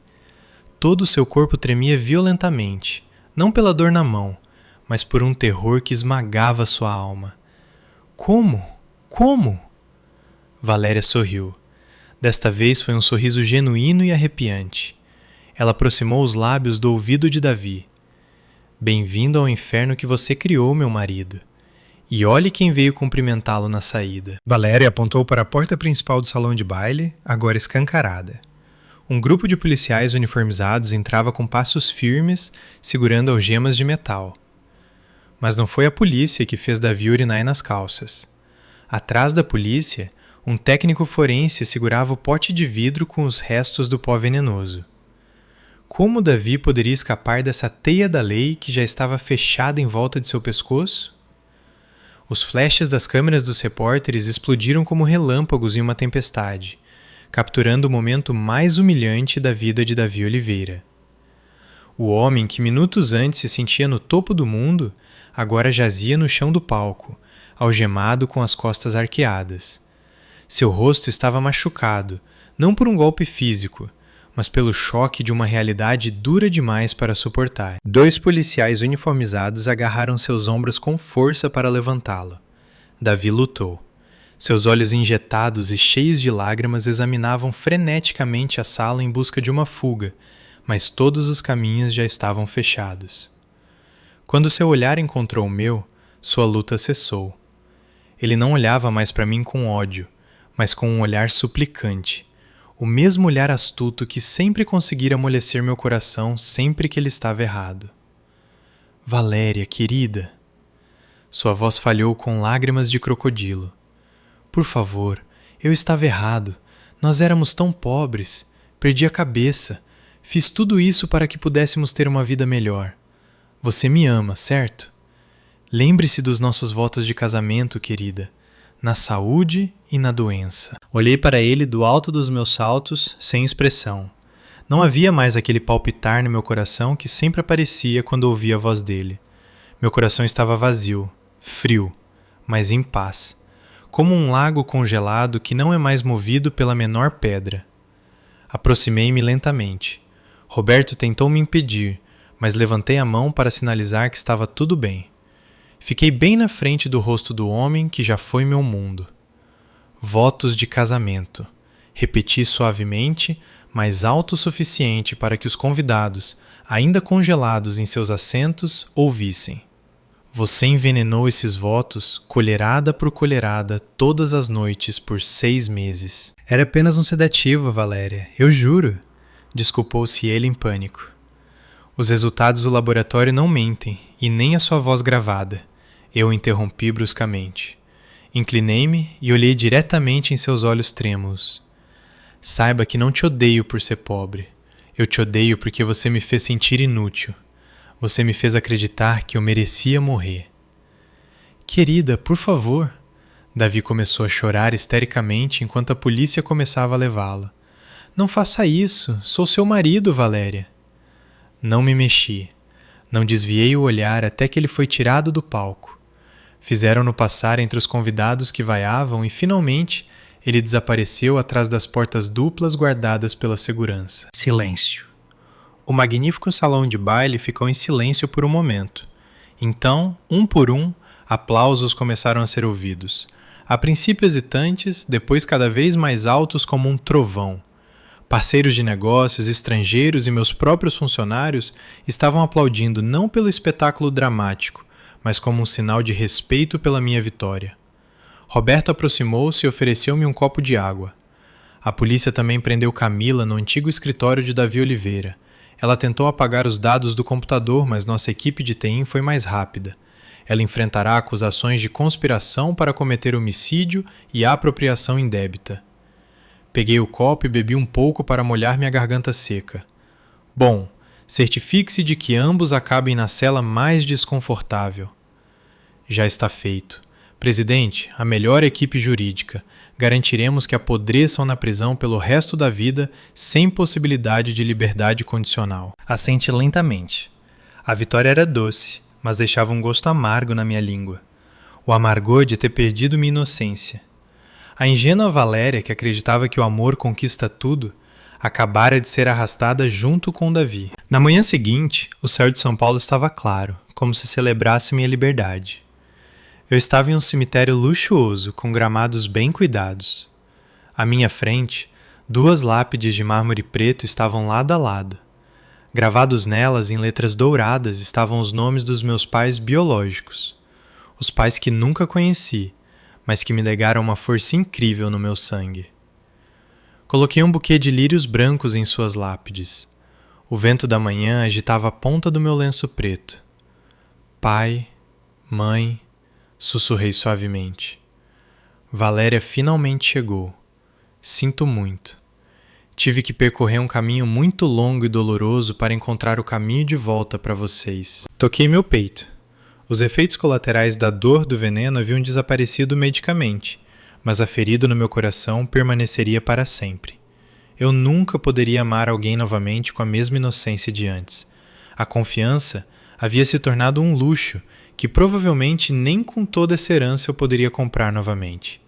S1: Todo o seu corpo tremia violentamente, não pela dor na mão, mas por um terror que esmagava sua alma. Como? Como? Valéria sorriu. Desta vez foi um sorriso genuíno e arrepiante. Ela aproximou os lábios do ouvido de Davi. Bem-vindo ao inferno que você criou, meu marido. E olhe quem veio cumprimentá-lo na saída. Valéria apontou para a porta principal do salão de baile, agora escancarada. Um grupo de policiais uniformizados entrava com passos firmes, segurando algemas de metal. Mas não foi a polícia que fez Davi urinar nas calças. Atrás da polícia, um técnico forense segurava o pote de vidro com os restos do pó venenoso. Como Davi poderia escapar dessa teia da lei que já estava fechada em volta de seu pescoço? Os flashes das câmeras dos repórteres explodiram como relâmpagos em uma tempestade, capturando o momento mais humilhante da vida de Davi Oliveira. O homem que minutos antes se sentia no topo do mundo, agora jazia no chão do palco, algemado com as costas arqueadas. Seu rosto estava machucado, não por um golpe físico, mas pelo choque de uma realidade dura demais para suportar. 2 policiais uniformizados agarraram seus ombros com força para levantá-lo. Davi lutou. Seus olhos injetados e cheios de lágrimas examinavam freneticamente a sala em busca de uma fuga, mas todos os caminhos já estavam fechados. Quando seu olhar encontrou o meu, sua luta cessou. Ele não olhava mais para mim com ódio, mas com um olhar suplicante. O mesmo olhar astuto que sempre conseguira amolecer meu coração sempre que ele estava errado. Valéria, querida. Sua voz falhou com lágrimas de crocodilo. Por favor, eu estava errado. Nós éramos tão pobres. Perdi a cabeça. Fiz tudo isso para que pudéssemos ter uma vida melhor. Você me ama, certo? Lembre-se dos nossos votos de casamento, querida. Na saúde e na doença. Olhei para ele do alto dos meus saltos, sem expressão. Não havia mais aquele palpitar no meu coração que sempre aparecia quando ouvia a voz dele. Meu coração estava vazio, frio, mas em paz, como um lago congelado que não é mais movido pela menor pedra. Aproximei-me lentamente. Roberto tentou me impedir, mas levantei a mão para sinalizar que estava tudo bem. Fiquei bem na frente do rosto do homem que já foi meu mundo. Votos de casamento. Repeti suavemente, mas alto o suficiente para que os convidados, ainda congelados em seus assentos, ouvissem. Você envenenou esses votos, colherada por colherada, todas as noites por 6 meses. Era apenas um sedativo, Valéria, eu juro. Desculpou-se ele em pânico. Os resultados do laboratório não mentem, e nem a sua voz gravada. Eu interrompi bruscamente. Inclinei-me e olhei diretamente em seus olhos trêmulos. Saiba que não te odeio por ser pobre. Eu te odeio porque você me fez sentir inútil. Você me fez acreditar que eu merecia morrer. Querida, por favor. Davi começou a chorar histericamente enquanto a polícia começava a levá-lo. Não faça isso. Sou seu marido, Valéria. Não me mexi. Não desviei o olhar até que ele foi tirado do palco. Fizeram-no passar entre os convidados que vaiavam e, finalmente, ele desapareceu atrás das portas duplas guardadas pela segurança. Silêncio. O magnífico salão de baile ficou em silêncio por um momento. Então, um por um, aplausos começaram a ser ouvidos. A princípio hesitantes, depois cada vez mais altos como um trovão. Parceiros de negócios, estrangeiros e meus próprios funcionários estavam aplaudindo não pelo espetáculo dramático, mas como um sinal de respeito pela minha vitória. Roberto aproximou-se e ofereceu-me um copo de água. A polícia também prendeu Camila no antigo escritório de Davi Oliveira. Ela tentou apagar os dados do computador, mas nossa equipe de TI foi mais rápida. Ela enfrentará acusações de conspiração para cometer homicídio e apropriação indébita. Peguei o copo e bebi um pouco para molhar minha garganta seca. Bom, certifique-se de que ambos acabem na cela mais desconfortável. Já está feito. Presidente, a melhor equipe jurídica. garantiremos que apodreçam na prisão pelo resto da vida sem possibilidade de liberdade condicional. Assente lentamente. A vitória era doce, mas deixava um gosto amargo na minha língua. O amargor de ter perdido minha inocência. A ingênua Valéria, que acreditava que o amor conquista tudo, acabara de ser arrastada junto com Davi. Na manhã seguinte, o céu de São Paulo estava claro, como se celebrasse minha liberdade. Eu estava em um cemitério luxuoso, com gramados bem cuidados. À minha frente, 2 lápides de mármore preto estavam lado a lado. Gravados nelas, em letras douradas, estavam os nomes dos meus pais biológicos. Os pais que nunca conheci, mas que me legaram uma força incrível no meu sangue. Coloquei um buquê de lírios brancos em suas lápides. O vento da manhã agitava a ponta do meu lenço preto. Pai, mãe, sussurrei suavemente. Valéria finalmente chegou. Sinto muito. Tive que percorrer um caminho muito longo e doloroso para encontrar o caminho de volta para vocês. Toquei meu peito. Os efeitos colaterais da dor do veneno haviam desaparecido medicamente, mas a ferida no meu coração permaneceria para sempre. Eu nunca poderia amar alguém novamente com a mesma inocência de antes. A confiança havia se tornado um luxo que provavelmente nem com toda essa herança eu poderia comprar novamente.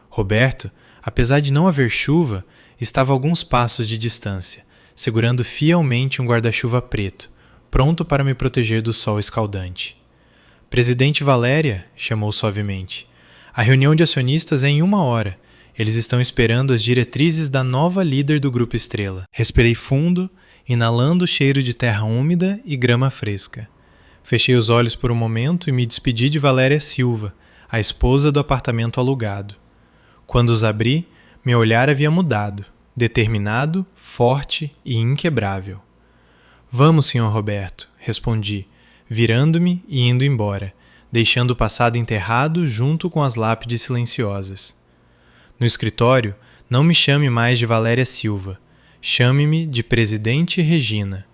S1: Roberto, apesar de não haver chuva, estava a alguns passos de distância, segurando fielmente um guarda-chuva preto, pronto para me proteger do sol escaldante. Presidente Valéria, chamou suavemente. A reunião de acionistas é em 1 hora. Eles estão esperando as diretrizes da nova líder do Grupo Estrela. Respirei fundo, inalando o cheiro de terra úmida e grama fresca. Fechei os olhos por um momento e me despedi de Valéria Silva, a esposa do apartamento alugado. Quando os abri, meu olhar havia mudado, determinado, forte e inquebrável. Vamos, Sr. Roberto, respondi, virando-me e indo embora, deixando o passado enterrado junto com as lápides silenciosas. No escritório, não me chame mais de Valéria Silva. Chame-me de Presidente Regina.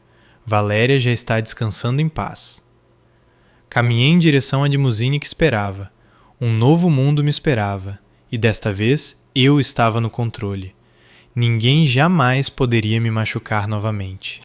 S1: Valéria já está descansando em paz. Caminhei em direção à limusine que esperava. Um novo mundo me esperava, e desta vez eu estava no controle. Ninguém jamais poderia me machucar novamente.